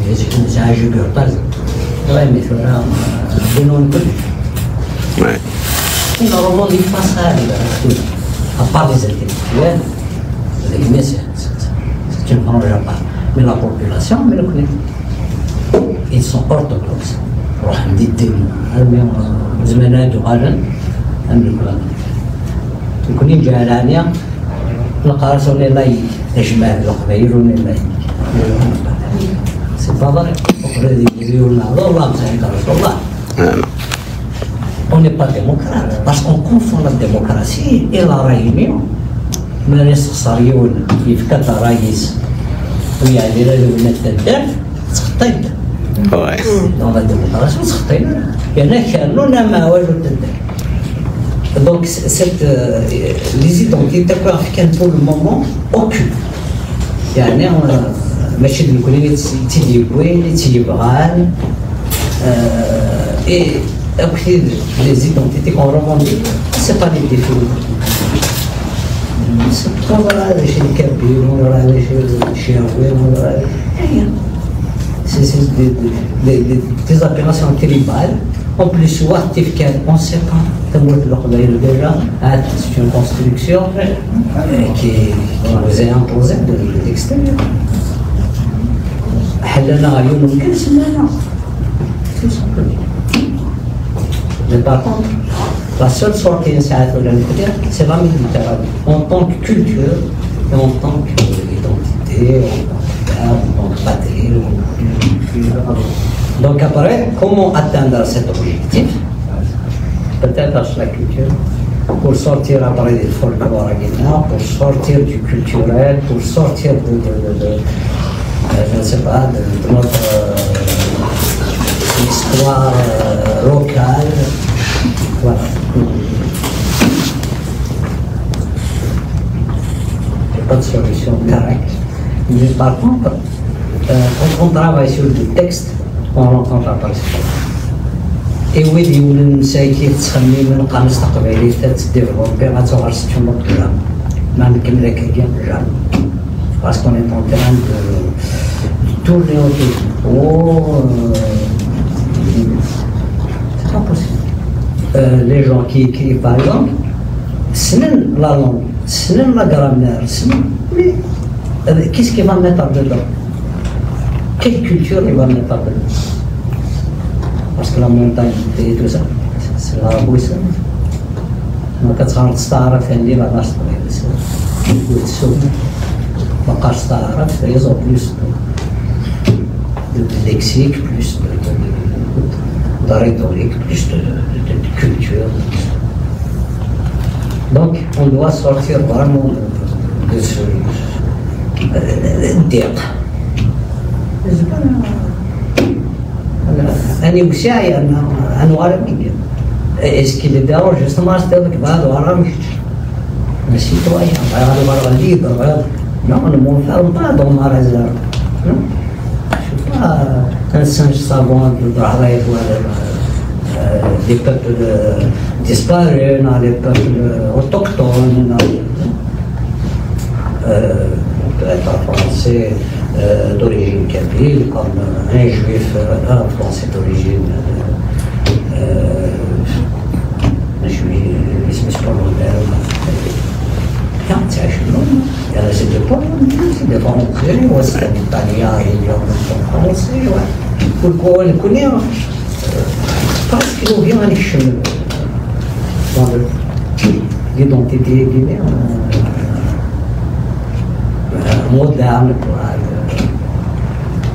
disent que c'est un jeu de base. Ouais, mais il faudra des noms connus. Ouais. On ne revendique pas ça, à part les intellectuels, mais c'est une frange à part. Mais la population, mais le connaît. Ils sont orthodoxes. روح ندير زمان هادو غادا نملكو يكون جا علانيا نلقى راسوني لا يجمع القبايل ولا لا سي با فري وقرا يقولوا لنا والله مساعدك رسول الله on n'est pas démocrate parce qu'on confond la démocratie et la réunion من الاستقصاريون كيف كتا رئيس ويعني لازم نتدار تخطيط Ouais. Dans la démocratie, il y en a qui n'ont pas. Donc, les identités africaines pour le moment occupent. Il y en a qui ont et après, les identités qu'on revendique, ce n'est pas des défis. C'est pas voilà, chez les Kabyle, chez les Chiaouais, rien. C'est des opérations tribales. En plus, soit on ne sait pas. Déjà, c'est une construction qui nous est imposée de l'extérieur. Mais par contre, la seule sortie c'est la Méditerranée. En tant que culture et en tant qu'identité, en patrie. Donc après, comment atteindre cet objectif? Peut-être la culture, pour sortir après des folklore pour sortir du culturel, pour sortir je ne sais pas, de notre histoire locale. Voilà. Il n'y a pas de solution directe. Mais par contre, quand on travaille sur le texte, on n'entend pas parler. Et oui, il y a une série de travail من قاموس تقبيلي تديفلوبي غتوغر ستون مطلع ما نكمل هكا jamais. Parce qu'on est en train de tourner autour. C'est pas possible. Les gens qui écrivent par exemple, c'est la langue, c'est la grammaire, mais qu'est-ce qu'il va mettre dedans? Quelle culture il va mettre dedans? Parce que la montagne et tout ça, c'est la bouisse. Donc, quand on s'arrête, on dit la vache, c'est quand on s'arrête, ils ont plus de lexique, plus de rhétorique, plus de culture. Donc, on doit sortir vraiment de ce dire. أنا وسعي أنا عربي. Est-ce qu'il est dérange justement c'était avec بعض عربي. Mais citoyen, on va libre. Non, on ne m'enferme pas dans ma réserve. Non, je suis pas un singe savant de travail pour les peuples disparus, les peuples autochtones. On peut être français d'origine kabyle, comme un juif français d'origine juif, كانت تعيش هذا سي دو فرونسي وسط الطاليان فرونسي كوني باسكو هي راني نشم ليدونتيتي ديالي مود عامل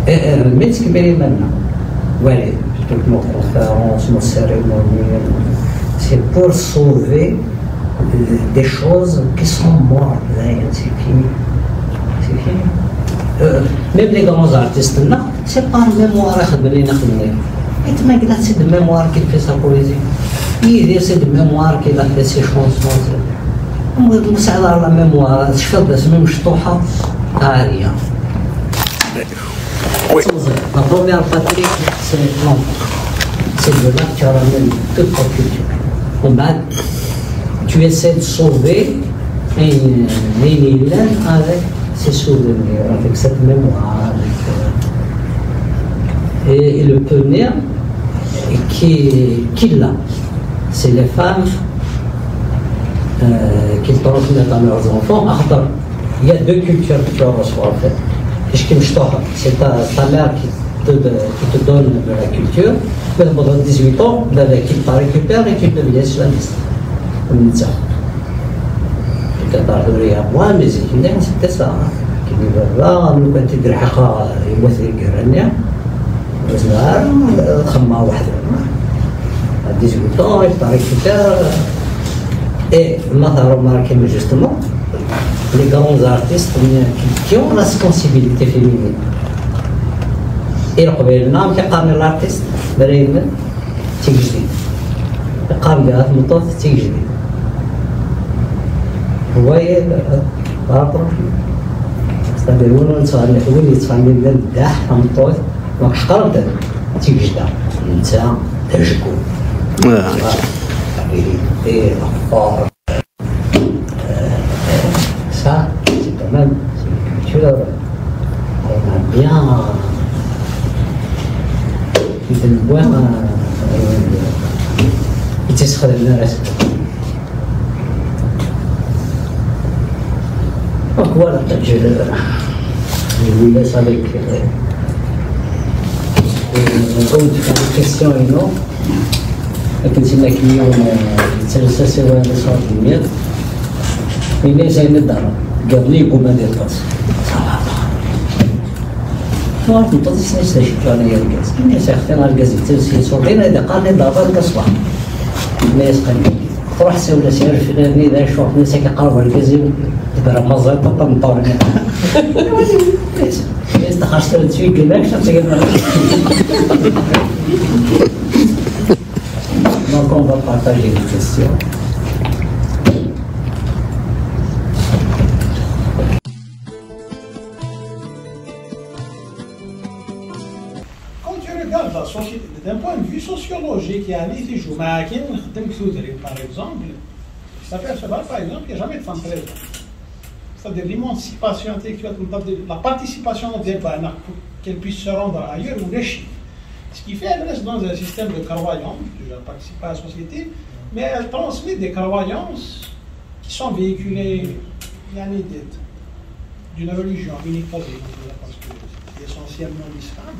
الميت كبيرين منا والد toute nos conférences, nos cérémonies, c'est pour sauver des choses qui sont mortes. C'est fini. C'est fini. Même les grands artistes, non, c'est pas un mémoire à faire. C'est de mémoire qu'il fait sa poésie. C'est de mémoire qu'il a fait ses chansons. C'est la mémoire. Je fais de même ch'touha à rien. Oui. La première patrie, c'est l'enfant. C'est de là que tu ramènes toute ta culture. Tu essaies de sauver un île avec ses souvenirs, avec cette mémoire. Et le pionnier qui l'a, c'est les femmes qui transmettent à leurs enfants. Il y a deux cultures que tu reçois en fait. C'est ta mère qui te donne de la culture, mais pendant 18 ans, qui te récupère et qui devient islamiste. Moi, mes étudiants, c'était ça. Qui vivaient là, nous, quand ils disaient à 18 ans, il te récupère. Et remarqué justement, les grands artistes qui ont la sensibilité féminine. Et le nom qui est l'artiste, Bremen, c'est Gijdi. Le Kamgat, Moutof, c'est Gijdi. Vous voyez, par rapport c'est-à-dire, on s'en est où il s'en est de Dah, Moutof, donc je parle de Tigijda. C'est un Tajkou. La vérité, la force. Ça, c'est quand même une culture qu'on a bien donc voilà, je vous laisse avec une question et non. لكن اليوم تسلسل وين صار المية إني زي الدار قبل لي قوم هذه القص ما نطلس نستشف أنا يا الجاز إني سأختار الجاز تسلسل صورين إذا قال لي ضرب القصة ما يسقني تروح سوي سير في إذا شوف نسك قرب الجاز تبرع مزار طبعا مطورنا استخرجت التسويق كذاك شفت Donc on va partager une question. Quand tu regardes la société, d'un point de vue sociologique, il y a un effet Joumakin, par exemple, ça fait par exemple, il n'y a jamais de femme présente. C'est-à-dire l'émancipation intellectuelle, la participation au débat pour qu'elle puisse se rendre ailleurs ou les chiffres. Ce qui fait qu'elle reste dans un système de croyances, elle participe à la société, mais elle transmet des croyances qui sont véhiculées d'une religion unique, parce que c'est essentiellement l'islam,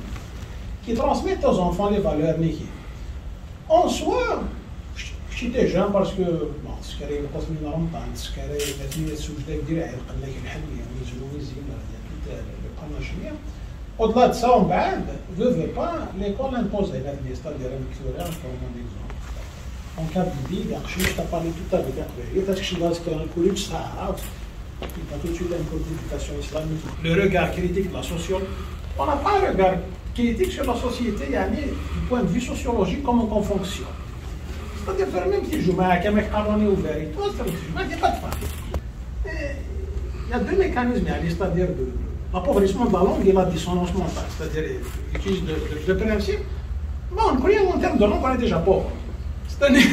qui transmettent aux enfants les valeurs négatives. En soi, j'étais jeune parce que, bon, ce qu'elle est le cosme de Ramadan, ce qu'elle est la vie de Soujdak Direct, il y a tout le panachimia. Au-delà de ça, on ne veut pas, l'école impose la vie, c'est-à-dire un équivalent pour mon exemple. En cas de vie, je t'ai parlé tout à l'heure, parce que je suis dans un cours de Sahara, il y a tout de suite une codification islamique. Le regard critique de la sociologie, on n'a pas un regard critique sur la société, il y a du point de vue sociologique, comment on fonctionne. C'est-à-dire, même si je mets un mec carronné ouvert et tout, il n'y a pas de femme. Il y a deux mécanismes, c'est-à-dire l'appauvrissement de la langue et la dissonance mentale, c'est-à-dire utilise le principe. Bon, on connaît en termes de langue, on est déjà pauvre. C'est-à-dire,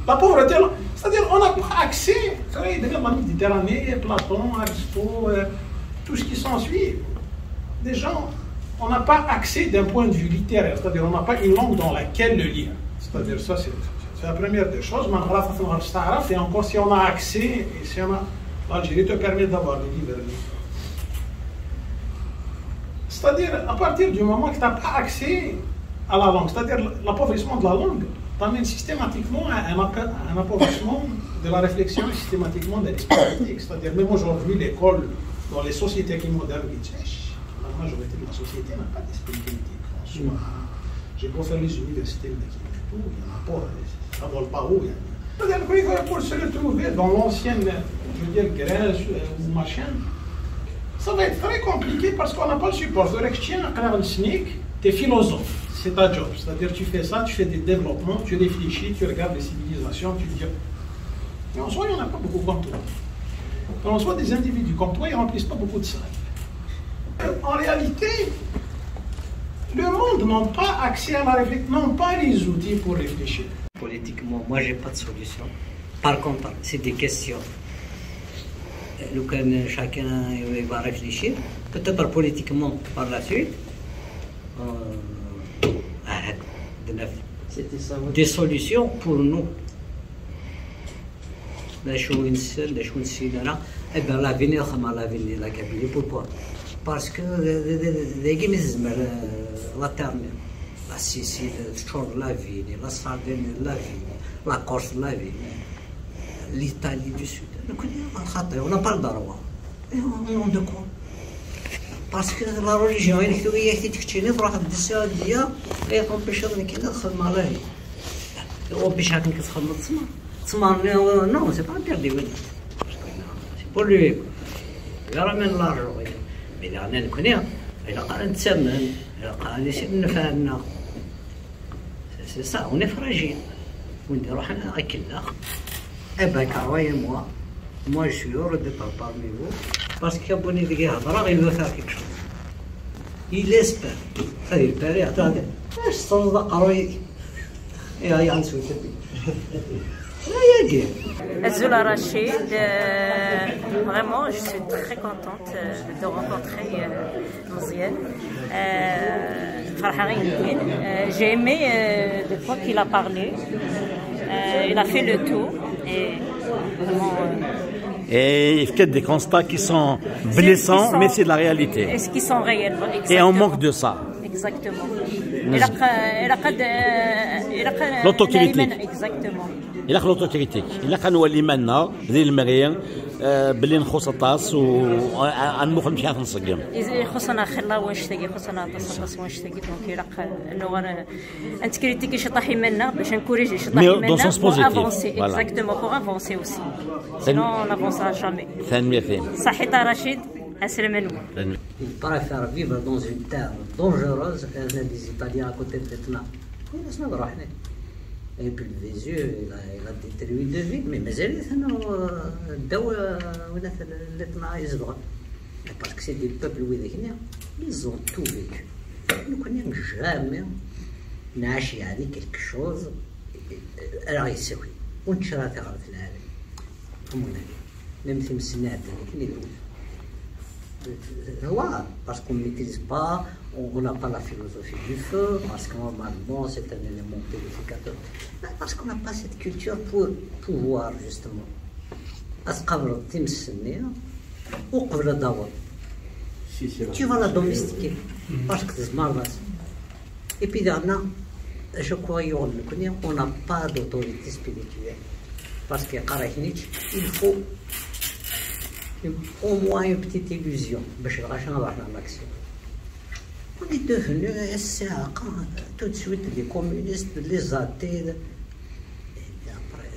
la pauvreté, c'est-à-dire on n'a pas accès, vous savez, de la Méditerranée, Platon, Aristote, tout ce qui s'ensuit. Des gens, on n'a pas accès d'un point de vue littéraire, c'est-à-dire on n'a pas une langue dans laquelle le lire. C'est-à-dire ça, c'est la première des choses. Et encore, si on a accès, et si on a l'Algérie te permet d'avoir des livres. C'est-à-dire, à partir du moment que tu n'as pas accès à la langue, c'est-à-dire l'appauvrissement de la langue, t'amène systématiquement à un appauvrissement de la réflexion, systématiquement de l'esprit critique. C'est-à-dire, même aujourd'hui, l'école, dans les sociétés qui modernes, la majorité de la société n'a pas d'esprit critique. J'ai beau faire les universités, il n'y en a pas, ça ne vole pas haut. C'est-à-dire, pour se retrouver dans l'ancienne, je veux dire, Grèce ou machin, ça va être très compliqué parce qu'on n'a pas le support. Tu es philosophe, c'est ta job. C'est-à-dire tu fais ça, tu fais des développements, tu réfléchis, tu regardes les civilisations, tu dis. Mais en soi, il n'y en a pas beaucoup comme toi. En soi, des individus comme toi, ils ne remplissent pas beaucoup de salles. En réalité, le monde n'a pas accès à la réflexion, n'ont pas les outils pour réfléchir. Politiquement, moi, j'ai pas de solution. Par contre, c'est des questions. Chacun va réfléchir. Peut-être politiquement par la suite. Des solutions pour nous. L'avenir, la Kabylie. Pourquoi? Parce que la terre, la Sicile, la Vigne, la Sardaigne, la Vigne, la Corse, la Vigne, l'Italie du Sud. On n'a pas le droit. Et au nom de quoi? Parce que la religion, elle est تكتشيني تروح تدسها ديا هي تنبش غير كي تدخل مالاي وباش هاك كتدخل تسمع نو سي با انتردي وين سي بور لوي غير من لارجو مي انا نكون الا قال نتسمن الا قال يصير نفعلنا سي سا اون فراجيل وندير روحنا كنا ابا كاروي moi je suis heureux d'être parmi vous parce qu'il y a bonne idée il veut faire quelque chose il espère il paraît attendez je sens la caroye et il y a un souci Azula Rachid, vraiment je suis très contente de rencontrer Mziane. J'ai aimé des fois qu'il a parlé, il a fait le tour et vraiment. Et il fait des constats qui sont blessants, mais c'est de la réalité. Est-ce qu'ils sont réels? Et on manque de ça. Exactement. L'autocritique. Exactement. Il a l'autocritique. Il a كنولي مالنا ذي المريم باللي نخص الطاس ونمخ مشي نسقم. خصنا خلا ونشتاقي خصنا تصطاس ونشتاقي دونك إلا انه انت كريتيكي شي طاحي منا باش نكوريجي شي طاحي منا pour avancer exactement pour avancer aussi. Sinon on n'avancera jamais. صحيت رشيد السلام عليكم. Il préfère vivre dans une terre dangereuse qu'un des Italiens à côté de l'Etna. Et puis le Vésuve, il a détruit deux villes, mais parce que c'est des peuples ils ont tout vécu. Nous ne connaissons jamais quelque chose. Alors ici, oui, on ne cherche pas à faire même si c'est parce qu'on ne maîtrise pas, on n'a pas la philosophie du feu, parce que normalement c'est un élément purificateur. Parce qu'on n'a pas cette culture pour pouvoir justement. Tu vas la domestiquer, parce que c'est marrant. Et puis dernièrement, je crois qu'on n'a pas d'autorité spirituelle. Parce qu'il il faut au moins une petite illusion. On est devenus tout de suite des communistes, les athées. Et après,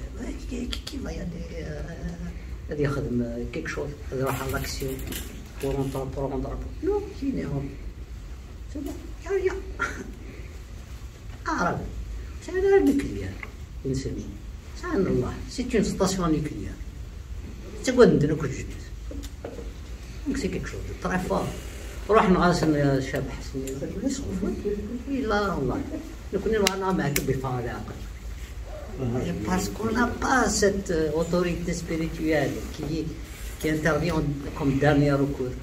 qui va y aller quelque chose, à l'action, pour entreprendre. Non, qui n'est pas. C'est bon, il n'y a rien. Arabe, c'est un arme nucléaire, une semaine. C'est une station nucléaire. C'est quoi de nous. Donc c'est quelque chose de très fort. روح نغاسل يا شاب حسني لا والله نكون انا معك بفراغ parce qu'on n'a pas cette autorité spirituelle qui intervient comme dernier recours.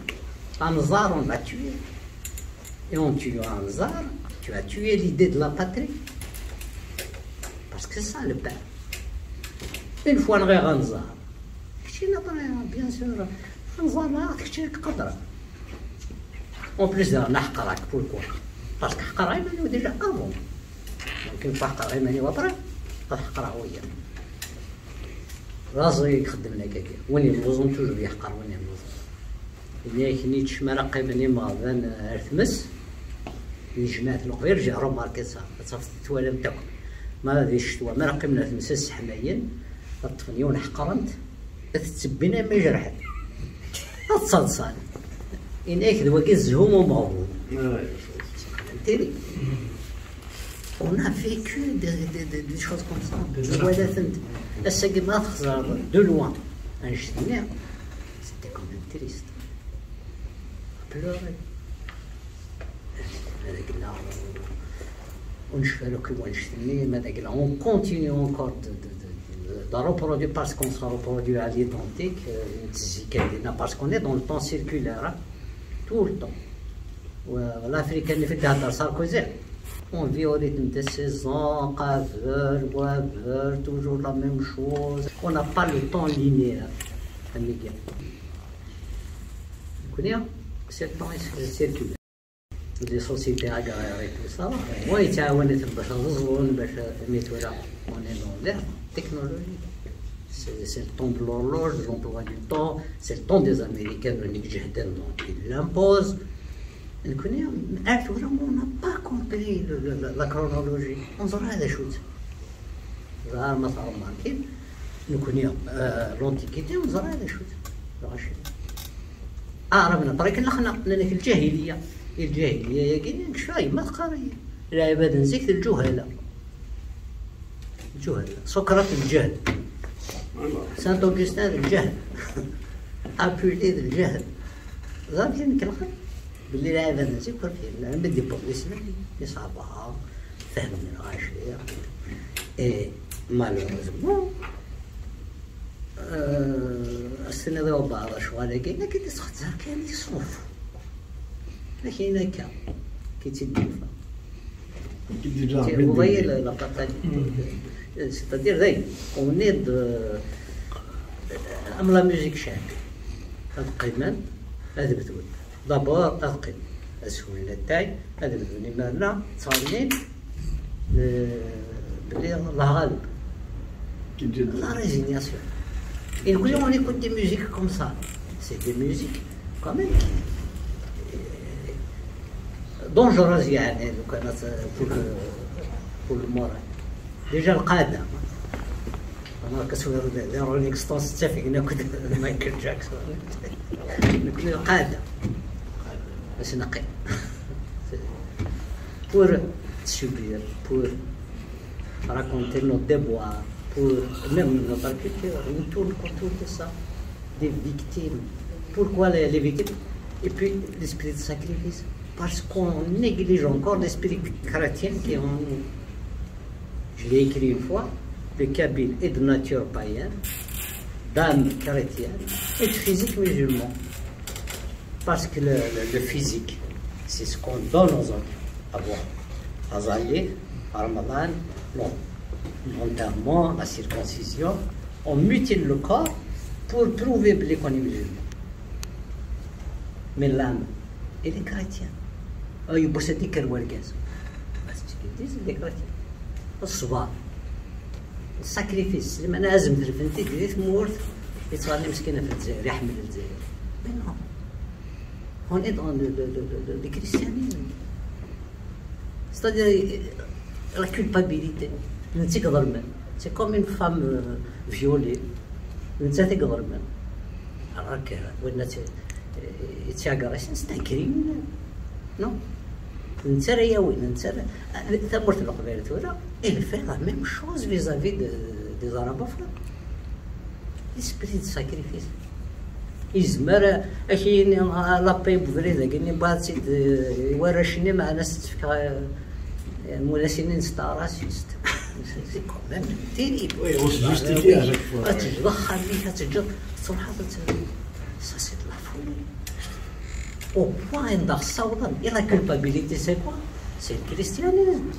Anzar, on l'a tué. Et en tuant Anzar, tu as tué l'idée de la patrie. Parce que c'est ça le père. Une fois on a Anzar, شي نظرة بيان سور نظام كشتي قدرة اون بليس انا حقراك بوركوا باسكو حقرا يماني ديجا افون ممكن حقرا يماني وطرا حقرا ويا راسي يخدم لك هكا وين نوزون توجور يحقر وين نوزون إذا كني تشمال قيمني مغبان ارتمس جماعة الغير جا روماركي صافي التوالى نتاعكم ما غاديش الشتوى ما رقمنا تمسس حماين الطفنيون حقرنت تتبينا ما جرحت تصلصال إنك دواكي الزهوم ومغبون تيري on a vécu des choses comme ça ولكن الساقي ما تخسر دو لوان انشتينا c'était quand même triste pleurer هذاك ونشفى له كي ونشتني هذاك on continue encore de reproduire parce qu'on se reproduit à l'identique parce qu'on est dans le temps circulaire tout le temps l'Afrique اللي في هذا ساركوزي on vit au rythme de saison, caveur, boiveur, toujours la même chose. On n'a pas le temps linéaire. Vous connaissez? C'est le temps circulaire. Les sociétés agraires et tout ça. Moi, il y a un on est dans l'ère technologique. C'est le temps de l'horloge, de l'emploi du temps. C'est le temps des Américains, donc ils l'imposent. On n'a pas compris la chronologie. On dirait des choses. Nous connaissons l'Antiquité, on dirait des choses. عربنا طريق نحن لأنك الجاهلية يقين شوي ما تقاري العباد نزيك الجهلة سقراط الجهل سانت أوغسطين الجهل أبوليد الجهل غادي نكلخ باللي العباد نزيك أنا بدي بوليسنا يصعبها فهمني الغاشية مالوريزمون السنة ذو بعض شوالي لكن تسخطها كان يصرف لكن هكا كي تدوفا وهي لقطة c'est-à-dire ذي ونيد أملا ميوزيك شعبي هاد قيمان هذا بتقول دابور أذقن السهولة تاعي هذا بتقولي مالنا تصالين بلي الله غالب لا ريزينياسيون Et nous on écoute des musiques comme ça. C'est des musiques quand même dangereuses يعني pour le moral. Déjà القادة. أنا كسر رولينغ ستونز اتفقنا كنت مايكل جاكسون. نقول القادة. بس نقي. Pour subir, pour raconter nos déboires. Pour même notre culture, on tourne autour de ça, des victimes. Pourquoi les victimes? Et puis l'esprit de sacrifice. Parce qu'on néglige encore l'esprit chrétien qui est en nous. Je l'ai écrit une fois, le Kabyle est de nature païenne, d'âme chrétienne et de physique musulman. Parce que le physique, c'est ce qu'on donne aux autres. À voir. Azali, Ramadan, non. L'enterrement, la circoncision, on mutile le corps pour prouver qu'on est musulman. Mais l'âme, elle est chrétienne. Il possède qu'elle voit le gaz. Parce qu'ils disent, il est chrétien. Le soir, le sacrifice, les manazim, les fentis, les morts, ils sont allés mesquines à faire des yahmil al zéir. Mais non. On est dans le christianisme. C'est-à-dire la culpabilité. C'est comme une femme violée. C'est un crime. Non. Elle fait la même chose vis-à-vis des arabophones. L'esprit de sacrifice. يزمر أكيد لابي بفريدة كني باتسيد ورشني مع ناس مولاسين ستاراسيست. C'est quand même terrible. Oui, on se justifie à chaque fois. Ça, c'est de la folie. Au point d'Arsaudan, et la culpabilité, c'est quoi? C'est le christianisme.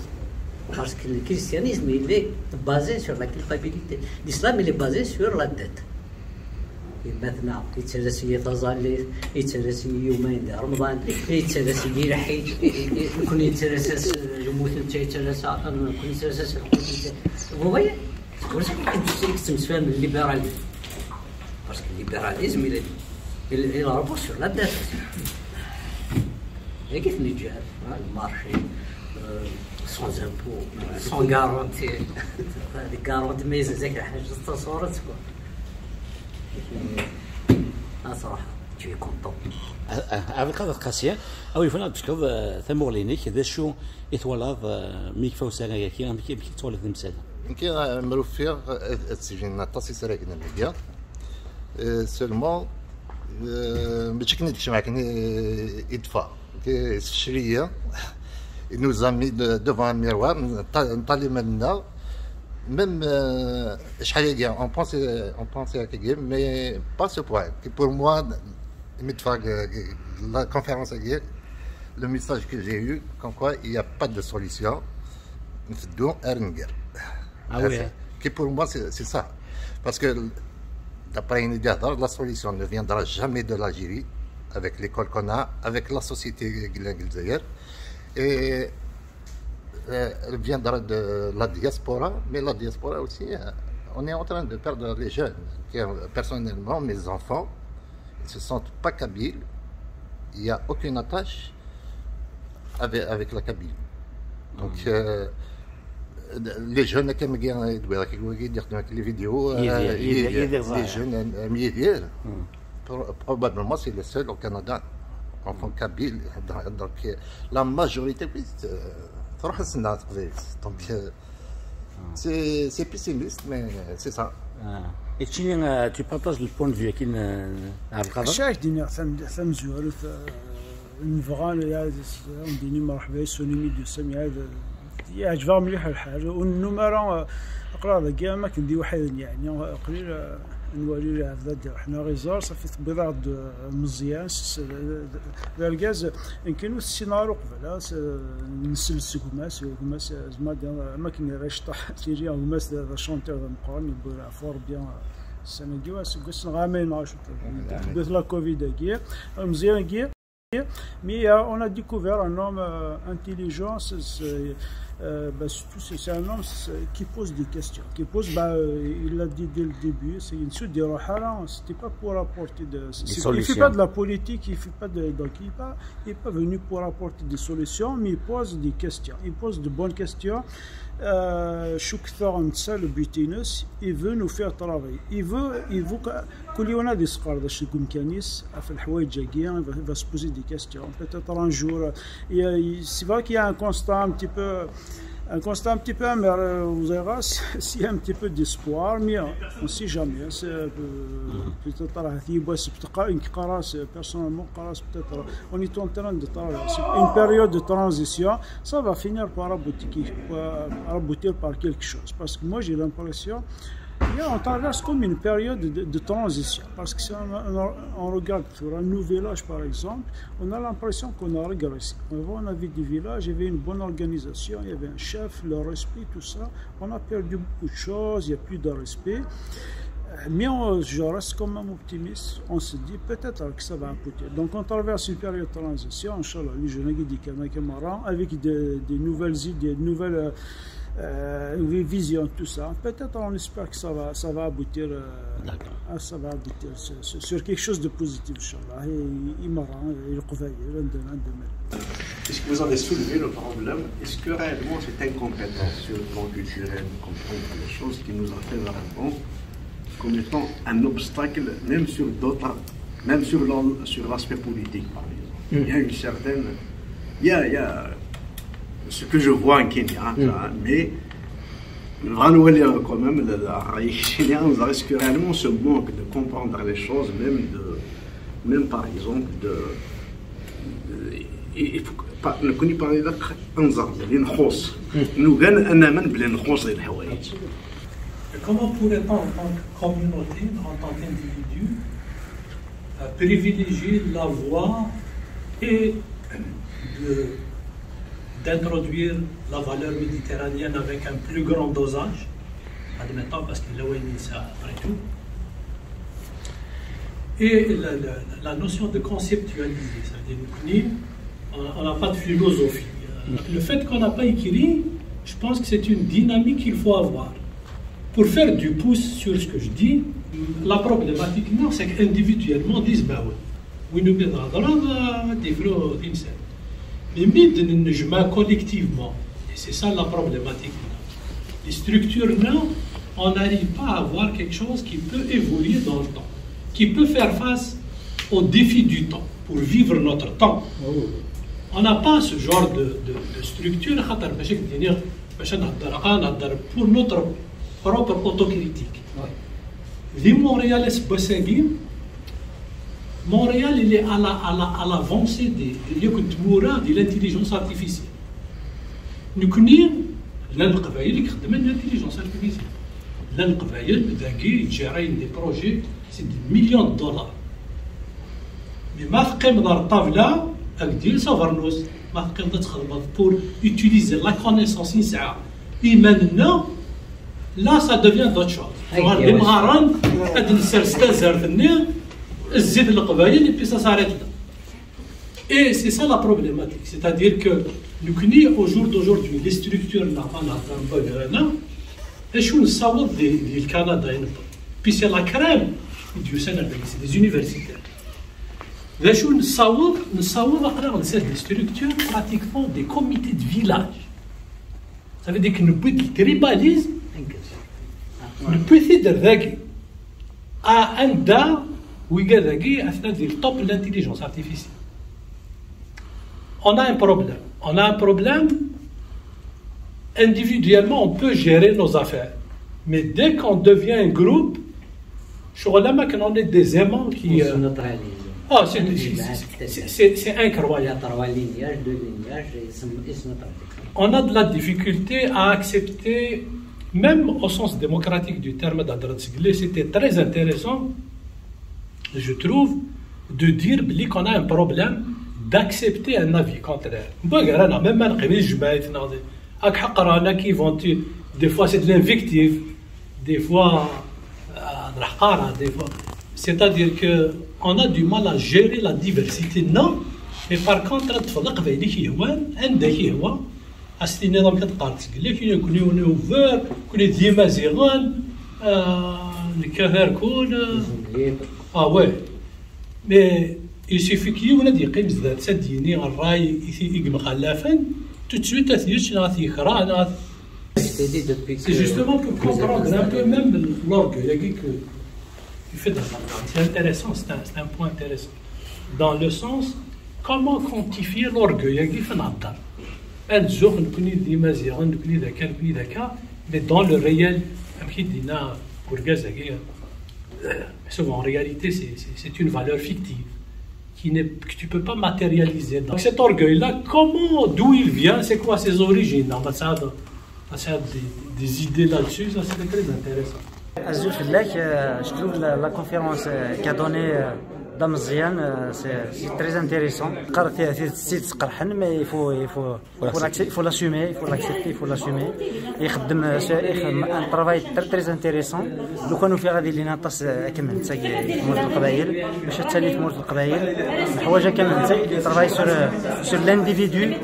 Parce que le christianisme, il est basé sur la culpabilité. L'islam, il est basé sur la dette. مثلا يتراسي تظل يتراسي يومين ديال رمضان يتراسي يلحي يكون يتراسى الموت نتا يتراسى يكون يتراسى هو كتمسفهم الليبراليزم باسكو الليبراليزم il repose sur la dette. Et qu'est-ce que nous le marché sans impôts, sans garantie, des garanties mais c'est que juste ça sort quoi. صراحة tu es content. عبد القادر قاسية أو يفنا بشكل ثمولينيك هذا شو يتولد ميك فوسانا ياكي كي تولد المسألة. كي معروف فيها السجن التصي سراكنا الميديا seulement باش كنتكلم معاك يدفع الشريه nous a mis devant un miroir نطلي منا même شحال هادي on pense à quelque mais pas ce point que pour moi la conférence hier le message que j'ai eu comme quoi il n'y a pas de solution نفدو ارنجر que pour moi c'est ça parce que d'après une idée, la solution ne viendra jamais de l'Algérie, avec l'école qu'on a, avec la société guinéenne, et elle viendra de la diaspora, mais la diaspora aussi, on est en train de perdre les jeunes. Personnellement, mes enfants ne se sentent pas kabyles, il n'y a aucune attache avec la Kabylie. Donc, les jeunes qui regardent les vidéos, les jeunes médias, probablement c'est le seul au Canada, enfant kabyle. Donc la majorité, donc c'est pessimiste, mais c'est ça. Et tu partages le point de vue qui n'a pas de chaque dîner, ça me joue. نبغى نديني مرحبا سوني ميديو سامي يعجبها مليح الحال والنمره اقرا كاع ما كندي واحد يعني قليل نوري هذا حنا غيزار صافي بضع مزيان الغاز يمكن السيناريو قبل نسلس كماس زعما ما كاين غير شطح تيجي كماس شونتور مقارن فور بيان السنه كيواس قلت غامين ما شفت بس لا كوفيد كي مزيان كي mais on a découvert un homme intelligent, c'est un homme qui pose des questions, il l'a dit dès le début, c'est une suite de Rohala, c'était pas pour apporter il ne fait pas de la politique, il fait pas donc il n'est pas venu pour apporter des solutions, mais il pose des questions, il pose de bonnes questions. Le butinus, il veut nous faire travailler. Il veut qu'on ait des scores de chez Goumkanis, il va se poser des questions. Peut-être un jour, c'est vrai qu'il y a un constat un petit peu amer, vous verrez, s'il y a un petit peu d'espoir, mais on ne sait jamais. Personnellement, peut-être, on est en train de traverser une période de transition, ça va finir par aboutir par quelque chose. Parce que moi, j'ai l'impression on traverse comme une période de transition. Parce que si on regarde sur un nouveau village, par exemple, on a l'impression qu'on a régressé. On avait des villages, il y avait une bonne organisation, il y avait un chef, le respect, tout ça. On a perdu beaucoup de choses, il n'y a plus de respect. Mais je reste quand même optimiste. On se dit peut-être que ça va aboutir. Donc on traverse une période de transition, Inch'Allah, les jeunes avec des nouvelles idées, de nouvelles visions, tout ça. Peut-être on espère que ça va aboutir, sur quelque chose de positif, Inch'Allah. Est-ce que vous avez soulevé le problème? Est-ce que réellement cette incompétence sur le plan culturel, comprendre les choses qui nous ont fait vraiment comme étant un obstacle, même sur d'autres, même sur l'aspect politique, par exemple. Il y a une certaine, il y a ce que je vois en Kenya, mais vraiment quand même, est-ce que réellement ce manque de comprendre les choses, même par exemple il faut pas نكوني parler داك انظر اللي نخوص نوغان انا من بلي نخوص الحوايج. Comment pourrait-on, en tant que communauté, en tant qu'individu, privilégier la voie et d'introduire la valeur méditerranéenne avec un plus grand dosage, admettons, parce que là où il ça après tout, Et la notion de conceptualiser, c'est-à-dire on n'a pas de philosophie. Le fait qu'on n'a pas écrit, je pense que c'est une dynamique qu'il faut avoir. Pour faire du pouce sur ce que je dis, la problématique, non, c'est qu'individuellement, on dit, bah oui, nous sommes des gros d'insectes. Mais nous collectivement, et c'est ça la problématique. Les structures, non, on n'arrive pas à avoir quelque chose qui peut évoluer dans le temps, qui peut faire face aux défis du temps, pour vivre notre temps. On n'a pas ce genre de structure pour notre propre autocritique. Montréal il est à l'avancée de l'intelligence artificielle. Nous connaissons l'intelligence artificielle. Des projets, c'est des millions de dollars. Mais pour utiliser la connaissance et maintenant, là, ça devient d'autres choses. Et c'est ça la problématique. C'est-à-dire que nous connaissons au jour d'aujourd'hui les structures et je suis du Canada. Puis c'est la crème du Sénégal, c'est des universitaires. Nous savons des structures pratiquement des comités de village. Ça veut dire que nous pouvons tribaliser. Nous pouvons dire à un da où il y a le top de l'intelligence artificielle. On a un problème. Individuellement, on peut gérer nos affaires. Mais dès qu'on devient un groupe, je crois qu'on est des aimants qui... Ah, c'est incroyable. On a de la difficulté à accepter, même au sens démocratique du terme d'Adratsigli, c'était très intéressant, je trouve, de dire qu'on a un problème d'accepter un avis contraire. Même qui vont des fois c'est de l'invective, des fois c'est-à-dire qu'on a du mal à gérer la diversité, non, mais par contre mais il suffit qu'il y ait des قيم ذات سديني الراي يقم خلافا tout de suite c'est justement pour comprendre un peu même l'orgueil que fait c'est intéressant, c'est un point intéressant dans le sens comment quantifier l'orgueil mais dans le réel souvent en réalité c'est une valeur fictive que tu ne peux pas matérialiser. Donc cet orgueil-là, d'où il vient, c'est quoi ses origines? Ça a des idées là-dessus, ça c'est très intéressant. Je trouve la conférence qu'a donnée Damzian, c'est très intéressant. Mais il faut l'assumer, il faut l'accepter, il faut l'assumer. Il fait un travail très intéressant. لو كانوا في غادي لينا طاس كمل تاعي في مورد القبائل باش تسالي في مورد القبائل الحوايج كامل تاعي travaille sur l'individu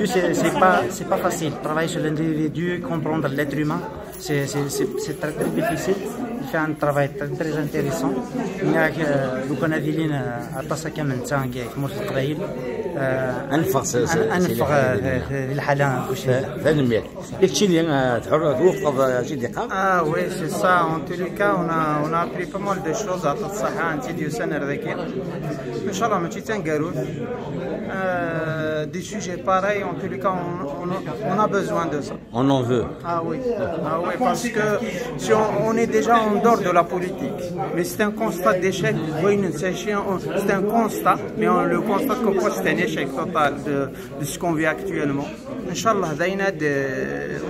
c'est pas facile travailler sur l'individu comprendre l'être humain c'est très difficile il fait un travail très intéressant لو كان هذه لينا طاس كامل تاعي في مورد القبائل انفق الحاله ثاني داكشي اللي توفق شي دقيقه oui c'est ça en tous les cas on a appris pas mal de choses à الصحه انت ديال سنه ذاك ان شاء الله ماشي تنقالوا des sujets pareils en tous les cas on a besoin de ça on en veut oui parce que si on est déjà en dehors de la politique mais c'est un constat d'échec c'est un constat mais on le constate comme quoi c'est un échec total de ce qu'on vit actuellement Inch'Allah داينا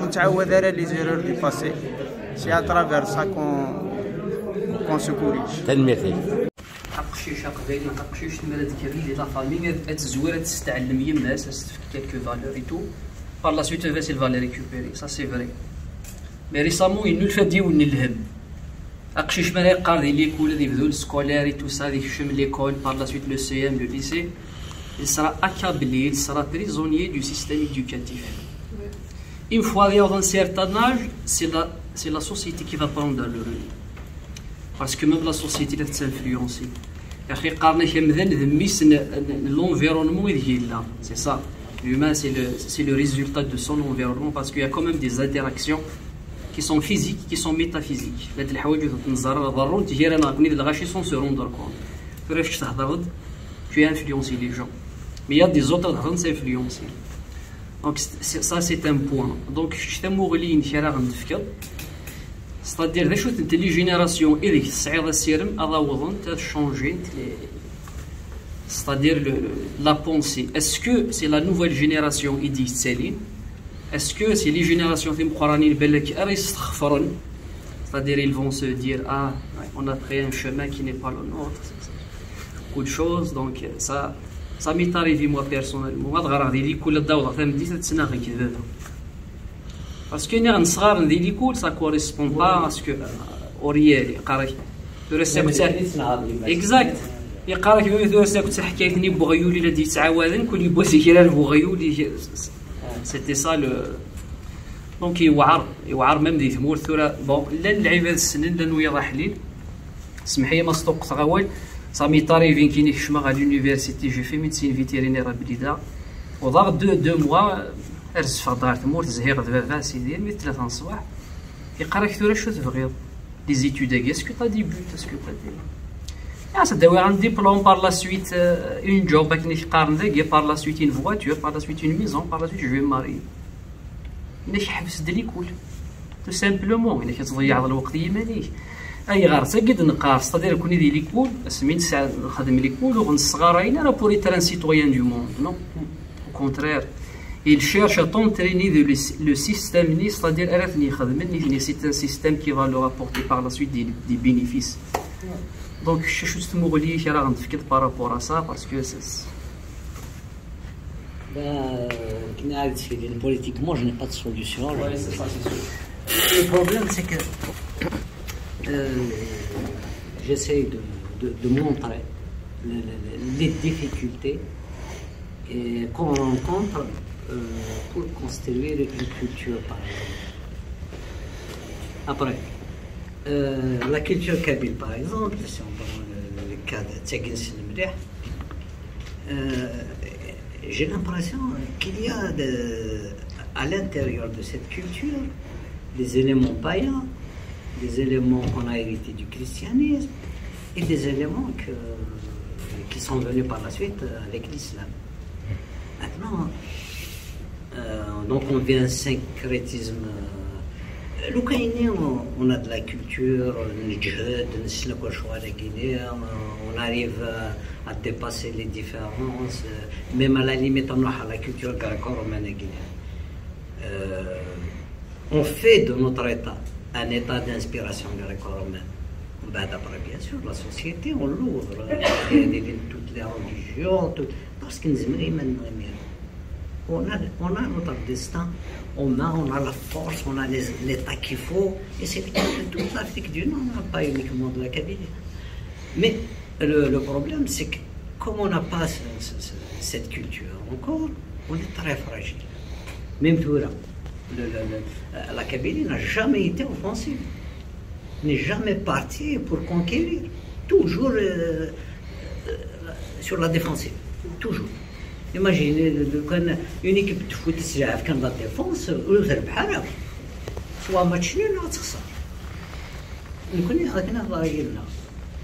ونتعود على les erreurs du passé c'est à travers ça qu'on se corrige تنميتي قشيش قبيلي قشيش المراد كبير لا فامي تزوير تستعلم يماس تفك quelques valeurs et tout par la suite va se va les récupérer ça c'est vrai mais récemment il nous fait dire on الهم Aqchiche mala yqar di l'école, di bdou scolaire et tout ça, di kchem l'école, par la suite le CM, le lycée, il sera accablé, il sera prisonnier du système éducatif. Une fois arrivé à un certain âge, c'est la société qui va prendre le relais. Parce que même la société va s'influencer. L'environnement est là, c'est ça. L'humain, c'est le résultat de son environnement parce qu'il y a quand même des interactions qui sont physiques, qui sont métaphysiques. Sans se rendre compte. Tu as influencé les gens. Mais il y a des autres qui sont influencés. Donc ça, c'est un point. Donc, je t'aime c'est-à-dire les générations et changer. C'est-à-dire la pensée. Est-ce que c'est la nouvelle génération qui dit Céline? Est-ce que c'est les générations qui c'est-à-dire ils vont se dire ah, on a pris un chemin qui n'est pas le nôtre. Beaucoup de choses, donc ça m'est arrivé moi personnellement. Parce que ça ne correspond pas à ce que au réel. Exact. C'était ça le. Donc يوعر même دي ثمور ثورة بون لا العباد السنين لا نويا راحلين سمح لي ما صدق تغول صامي طاري فين كيني كشما على l'université j'ai fait médecine vétérinaire à Blida وضاغ deux mois ارز في دار ثمور تزهير دابا سيدي مي 3 الصباح يقراك ثورة شو تبغي دي زيتود اسكو تا دي بوت اسكو تا دي ça doit un diplôme par la suite une job avec une carrière par la suite une voiture par la suite une maison par la suite je vais me marier نحبس دليكول تو سامبلومون الا كتضيع الوقت يمانيش اي غير تقد نقار ستادير كوني دي ليكول سميت ساعه نخدم ليكول وغنصغر انا بور ايتر ان سيتويان دو موند نو او كونترير il cherche à t'entraîner le système ni c'est-à-dire arrêtني خدمني c'est un système qui va leur apporter par la suite des bénéfices donc je suis juste مغلي راه غنفكر par rapport à ça parce que politiquement, je n'ai pas de solution. Oui, c'est ça, c'est sûr. Le problème, c'est que j'essaie de montrer les difficultés qu'on rencontre pour construire une culture pareille. Après, la culture kabyle, par exemple, si on prend le cas de Tchèque Sinmrih, j'ai l'impression qu'il y a à l'intérieur de cette culture des éléments païens, des éléments qu'on a hérités du christianisme et des éléments qui sont venus par la suite avec l'islam. Maintenant, donc on vient un syncrétisme. On a de la culture, on arrive à dépasser les différences, même à la limite on a la culture gréco-romaine guinéenne. On fait de notre état un état d'inspiration gréco-romaine. Après, bien sûr, la société, on l'ouvre, toutes les religions, parce que nous on a notre destin, on a la force, on a l'état qu'il faut, et c'est le cas de toute l'Afrique du Nord, pas uniquement de la Kabylie. Mais le problème, c'est que comme on n'a pas cette culture encore, on est très fragile. Même tout là, la Kabylie n'a jamais été offensive, n'est jamais partie pour conquérir, toujours sur la défensive, toujours. Imaginez une équipe de foot qui a fait la défense, soit match nul,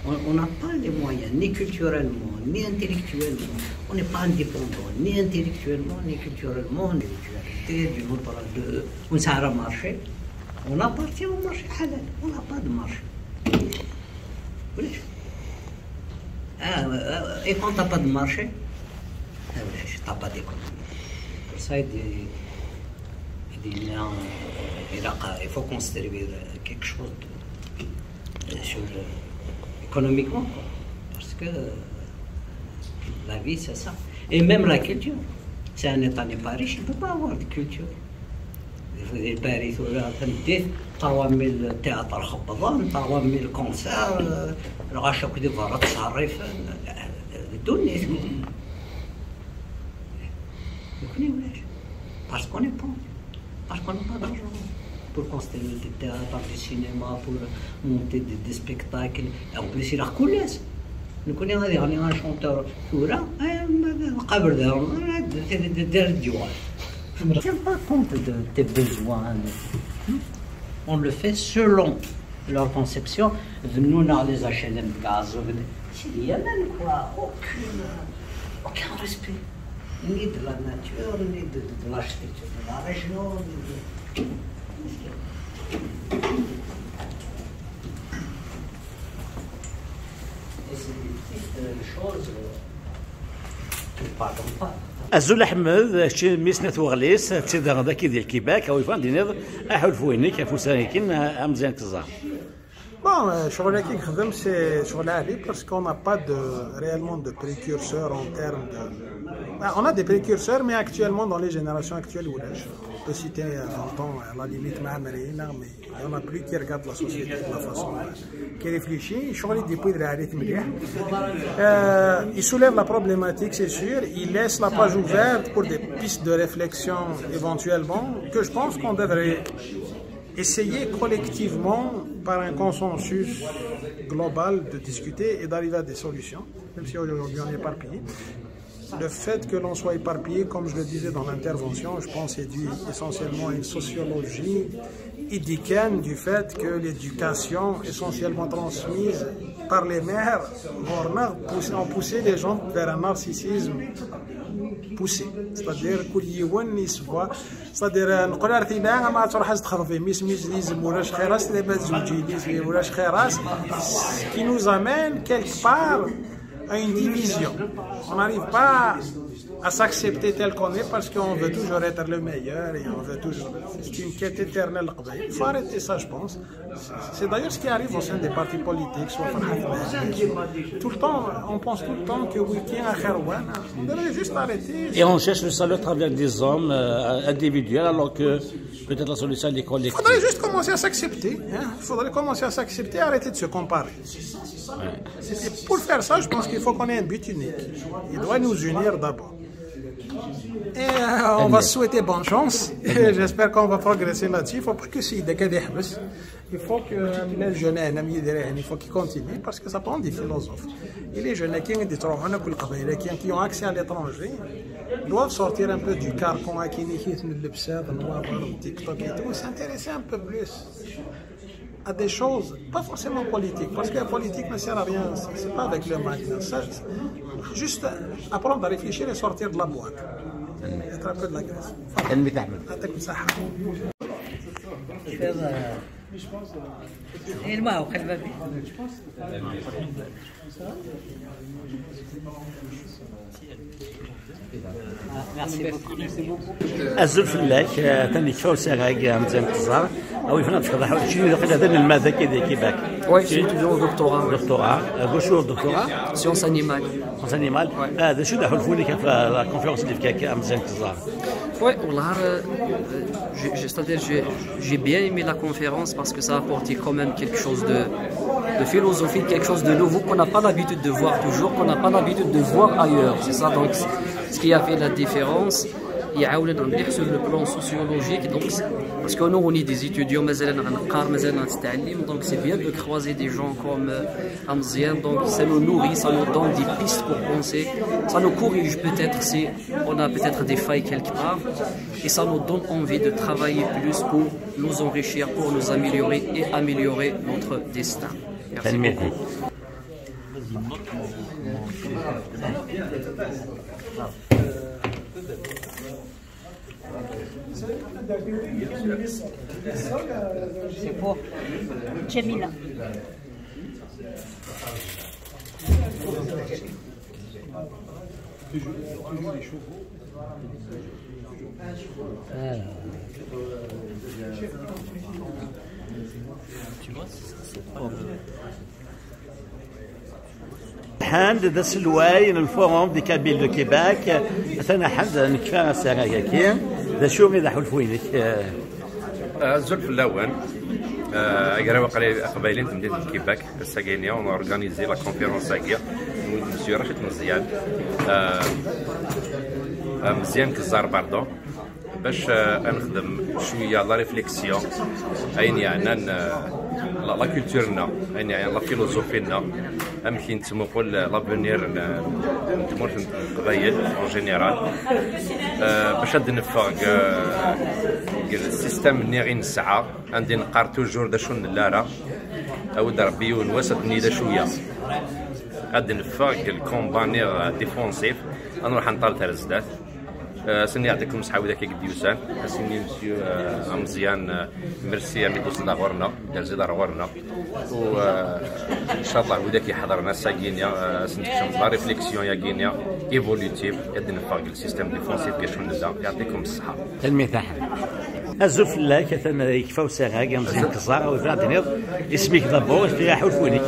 on n'a pas les moyens, ni culturellement, ni intellectuellement. On n'est pas indépendant, ni intellectuellement, ni culturellement, ni on s'est marché. On appartient au marché halal, on n'a pas de marché. Et quand tu n'as pas de marché, tu n'as pas d'économie. Pour ça, il faut construire quelque chose économiquement, parce que la vie, c'est ça. Et même la culture. Si un État n'est pas riche, il ne peut pas avoir de culture. في باريس ولا تمديت 3000 تياتر خبطان 3000 كونسير الغاشا كدي فرات تصرف الدنيا يكوني ولاش باسكو ني بون باسكو نو با دارجون pour construire des théâtres, du cinéma, pour monter des spectacles. Et en plus, il a coulisses. Nous connaissons un chanteur, Soura, قبر دار الجوال. Je ne me tiens pas compte de tes besoins. On le fait selon leur conception. Nous, on a les HLM gaz. Il y a même quoi, aucun respect. Ni de la nature, ni de l'architecture de la région. الزول احمد شي ميسنات وغليس تسيد ذاك ديال كيباك او يفان دينيض احول فوينيك افوسانيكين امزيان كزار. Bon, شغل كي نخدم سي شغل عالي باسكو n'a pas de réellement de précurseurs en termes de. On a des précurseurs, mais actuellement dans les générations actuelles, on peut citer longtemps à la limite Mahamarina, mais il y en a plus qui regardent la société de la façon qui réfléchit. Il soulève la problématique, c'est sûr. Il laisse la page ouverte pour des pistes de réflexion éventuellement que je pense qu'on devrait essayer collectivement par un consensus global de discuter et d'arriver à des solutions, même si aujourd'hui on est éparpillé. Le fait que l'on soit éparpillé, comme je le disais dans l'intervention, je pense c'est dû essentiellement à une sociologie idéquenne du fait que l'éducation essentiellement transmise par les mères ont poussé les gens vers un narcissisme poussé. C'est-à-dire c'est-à-dire نقول ارتينا ما تروح تخرفي ميسميزم ولا خيراس دابا زوجي ولا خيراس qui nous amène quelque part à une division. On n'arrive pas à s'accepter tel qu'on est parce qu'on veut toujours être le meilleur et on veut toujours. C'est une quête éternelle. Il faut arrêter ça, je pense. C'est d'ailleurs ce qui arrive au sein des partis politiques, soit tout le temps, on pense tout le temps que week-end à Kharouane, on devrait juste arrêter. Et on cherche le salut à travers des hommes individuels alors que peut-être la solution est collective. Il faudrait juste commencer à s'accepter. Il faudrait commencer à s'accepter et arrêter de se comparer. Et pour faire ça, je pense qu'il faut qu'on ait un but unique. Il doit nous unir d'abord. Et on va se souhaiter bonne chance. J'espère qu'on va progresser là-dessus. Il ne faut pas que si il faut que les jeunes, il faut qu'ils continuent parce que ça prend des philosophes. Et les jeunes qui ont accès à l'étranger doivent sortir un peu du carcan s'intéresser un peu plus à des choses, pas forcément politiques, parce que la politique ne sert à rien, c'est pas avec le mal, juste apprendre à réfléchir et sortir de la boîte, être un peu de la graisse. Merci beaucoup. الزول فلاك ثاني كفاو ساغا مزيان كزار او يفنا تفضح شي هذا الماذا كيباك. Oui, j'ai étudié au doctorat. Doctorat, شنو الدكتوراه؟ Sciences animales. Sciences animales. هذا شنو دحوا لفوني كيف لا كونفيرونس اللي فيك مزيان كزار. Oui, c'est-à-dire j'ai bien aimé la conférence parce que ça a apporté quand même quelque chose de philosophique, quelque chose de nouveau qu'on n'a pas l'habitude de voir toujours, qu'on n'a pas l'habitude de voir ailleurs. C'est ça donc ce qui a fait la différence. Il y a sur le plan sociologique, donc, parce que nous on est des étudiants, donc c'est bien de croiser des gens comme Amzian, donc ça nous nourrit, ça nous donne des pistes pour penser, ça nous corrige peut-être si on a peut-être des failles quelque part, et ça nous donne envie de travailler plus pour nous enrichir, pour nous améliorer et améliorer notre destin. Merci beaucoup. C'est pour Jamila. حاند ذا سلواي الفورم دي كابيل دو كيباك مثلا حد نكفى ساغا كاين ذا شو مي ذا حلفوينك الزلف الاول قراو قبايلين في مدينه كيباك الساكينيا ونورغانيزي لا كونفيرونس ساكيا مسيو رشيد مزيان مزيان كزار باردون باش نخدم شويه لا ريفليكسيون اين يعني لا كولتورنا اين يعني لا فيلوزوفينا يمكن تمقول لافونير نتمر في القبايل اون جينيرال باش نفاق السيستم اللي غير نسعى عندي نقار توجور دا شو نلارا اود ربي ونواسطني دا شويه غادي نفاق الكومبانير ديفونسيف نروح نطال ترزدات سني يعطيكم الصحة وذاك قديوسان سني مسيو مزيان ميرسي امي دوسنا غورنا دارزي دار غورنا وان شاء الله وذاك يحضرنا ساكينيا سنتكشم لا ريفليكسيون يا كينيا ايفولوتيف يد نفاق السيستم ديفونسيف كاش نزا يعطيكم الصحة تلميذ تاعها الزلف لا كثنا يكفاو ساعه كاع مزيان كزار وفاتنيض اسمك دابور في راح ولفوني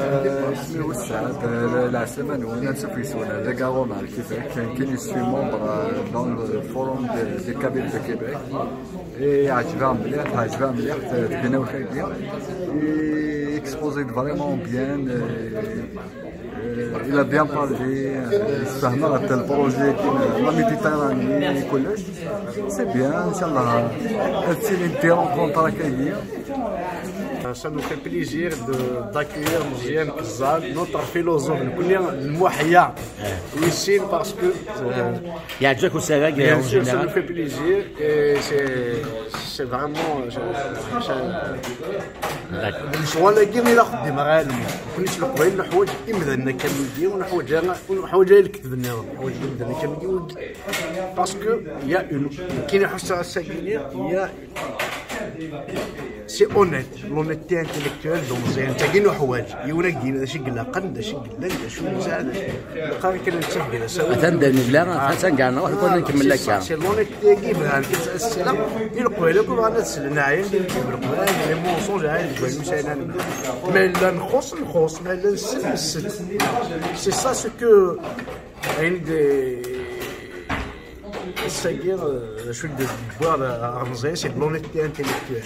اسمي وسعد العسلامه نونا نسفيسونا لا كارون على كيفاك كاين سوي مومبر دون الفوروم دي كابيل دو كيبيك اي عجبهم مليح تبناو خايبين اكسبوزي فريمون بيان il a bien parlé فهمنا هذا البروجي كاين لا ميديتيراني كلش سي بيان ان شاء الله هادشي اللي دي رونكونطرا كاينين. Ça nous fait plaisir d'accueillir Mziane Kzal, notre philosophe, le Mouahia, ici parce que. Bien sûr, ça nous fait plaisir et c'est vraiment. الشغل اللي كاين ياخذ دماغ كلش القبائل الحوايج يمدنا كندير ونحوايج اللي كتبنا حوايج اللي كندير باسكو يا اون كاين حصه الساكنين هي سي اونيت لونيتي انتيليكتوال دو مزيان تاكينو حوايج يونا كاين داشي قلاقن داشي قلان داشي مساعد قال كان نتسجل تندني بلا تنكا نروح كنا نكمل لك سي لونيتي كيف كتاسسنا القبائل كون غادا تسلنا عين القبائل لي مونسونج عين مثلا ما لا نخص ما لا نسد سي سا سو كو عند الساكير شو دو بوار رمزي سي لونيتي انتيليكتوال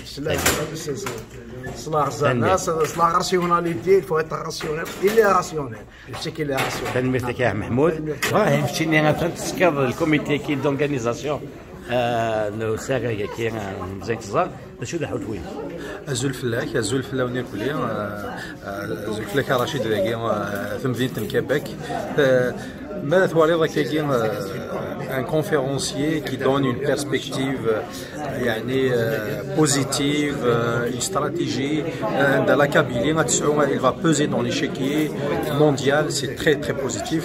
صلاح زانا صلاح راسيوناليتي الفو ايت راسيونال الي راسيونال سي كي لي راسيونال تنميتك يا محمود راه مشيني تسكر الكوميتي كي دونغانيزاسيون نو ساكا كاين مزيان كزار شو دا حوت وين الزلفلاك الزلفلاوني كليا الزلفلاك رشيد لاقي في مدينه كيباك ماذا ثوالي كاين un conférencier qui donne une perspective positive, une stratégie de la Kabylie. Il va peser dans l'échiquier mondial, c'est très très positif.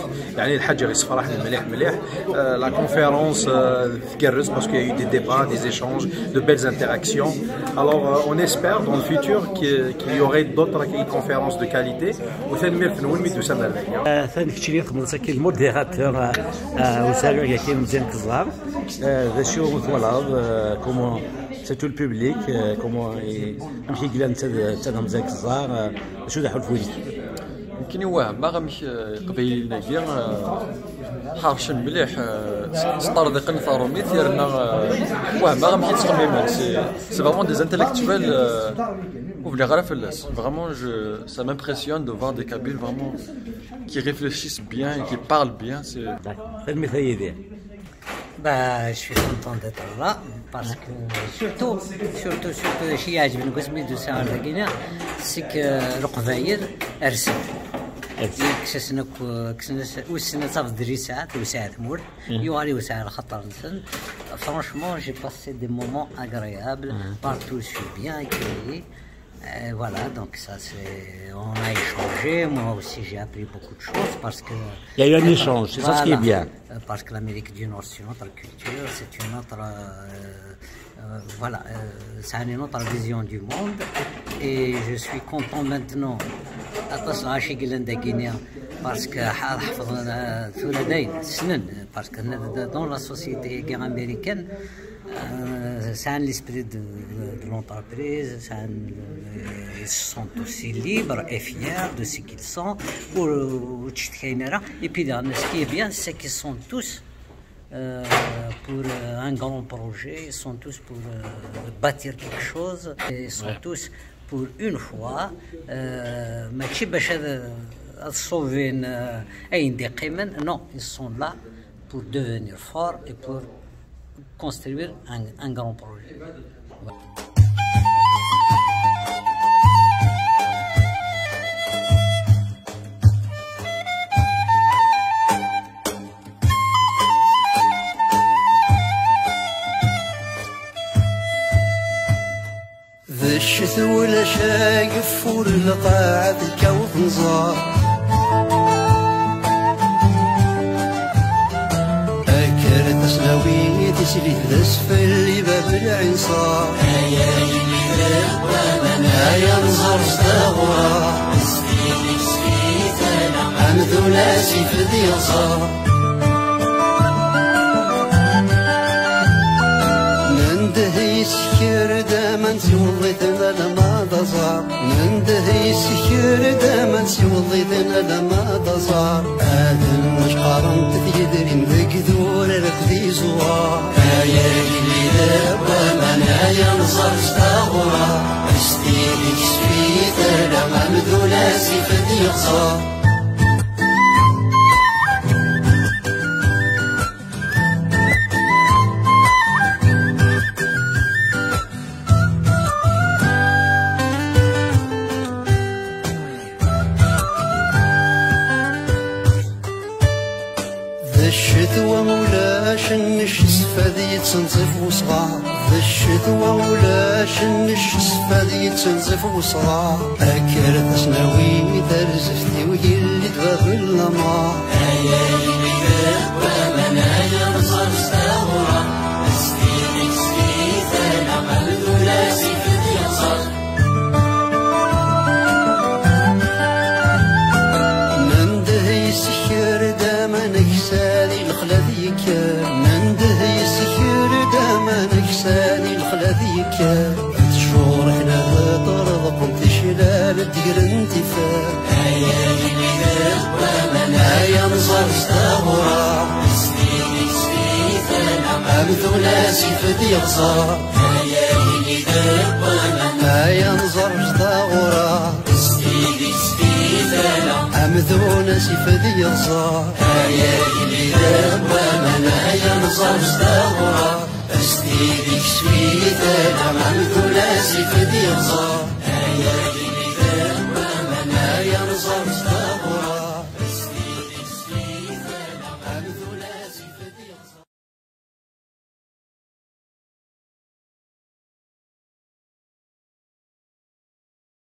La conférence parce qu'il y a eu des débats, des échanges, de belles interactions. Alors on espère dans le futur qu'il y aurait d'autres conférences de qualité. مزيان كزار شو فوالا كومون سي تو البوبليك كومون يمشي يقول انت مزيان كزار شو دا حلفوا لي يمكن ما غامش قبيلنا كاع حارشن مليح سطردق نثارو مثيرنا ما غامش يتخمم سي فريمون دي انتيليكتوال وبلي غير فلاس فريمون ça m'impressionne de voir des Kabyles vraiment qui réfléchissent bien et qui parlent bien c'est je suis content d'être là parce que surtout شي يعجبني قسمي دو ساعه لقينا سيك القبايل ارسل كسنا وسنا صاف دريسات وساعات مور يوالي وساعه الخطر نسن فرانشمون جي باسي دي مومون اغريابل بارتو سو بيان اكيي voilà, donc ça c'est. On a échangé, moi aussi j'ai appris beaucoup de choses parce que. Il y a eu un échange, c'est ça ce qui est bien. Parce que l'Amérique du Nord c'est une autre culture, c'est une autre. Voilà, c'est une autre vision du monde et je suis content maintenant. أتصل عاشق لندقينيا باسكو حفظنا ثلاثين سنين باسكو dans la société américaine. C'est un l'esprit de l'entreprise, ils sont aussi libres et fiers de ce qu'ils sont. Et puis ce qui est bien, c'est qu'ils sont tous pour un grand projet, ils sont tous pour bâtir quelque chose, ils sont tous pour une fois, ماشي باش sauver أين دقيما, non, ils sont là pour devenir forts et pour construire un grand projet. ذا الشث ولا شاقف والقاع بالكوث نزار أكرت أسلاوي تسلي ذا سفل باب العنصار هيا اللي ذا هيا نزار صداغورا سفيني سفيت أنا عمدو ناسي في ذي صار يسكر داما سيوضيتنا لما ضزار ننده يسكر داما سيوضيتنا لما ضزار آدم مش قارن تثيدرين ذكذور ركذي زوار هيا اللي دابا من هيا نصر استغرا استيلك سفيت لما مدو ناسي فدي خصار الشتوى مولاش النش سفادي تنزف وصغار ذا الشتوى مولاش النش سفادي تنزف وصغار أكرت أسناوي ترزفتي وهي اللي تباب اللمار هيا اللي دابا من هيا نصر استغرا استيلك سفيت أنا قلب لاسي في اليسار ننده يسكر داما نكسالي الخلاذيك ننده يسكر داما نكسالي الخلاذيك تشور حنا طرد قمت شلال الدقر انتفاع هيا اللي دابا من هيا نصر استغرا سفيني سفيت انا عمدو ناسي فدي خسار هيا اللي دابا من هيا نصر استغرا سفيني سفيت انا عمدو ناسي فدي خسار هيا اللي دابا من هيا نصر استغرا استيدك سفيت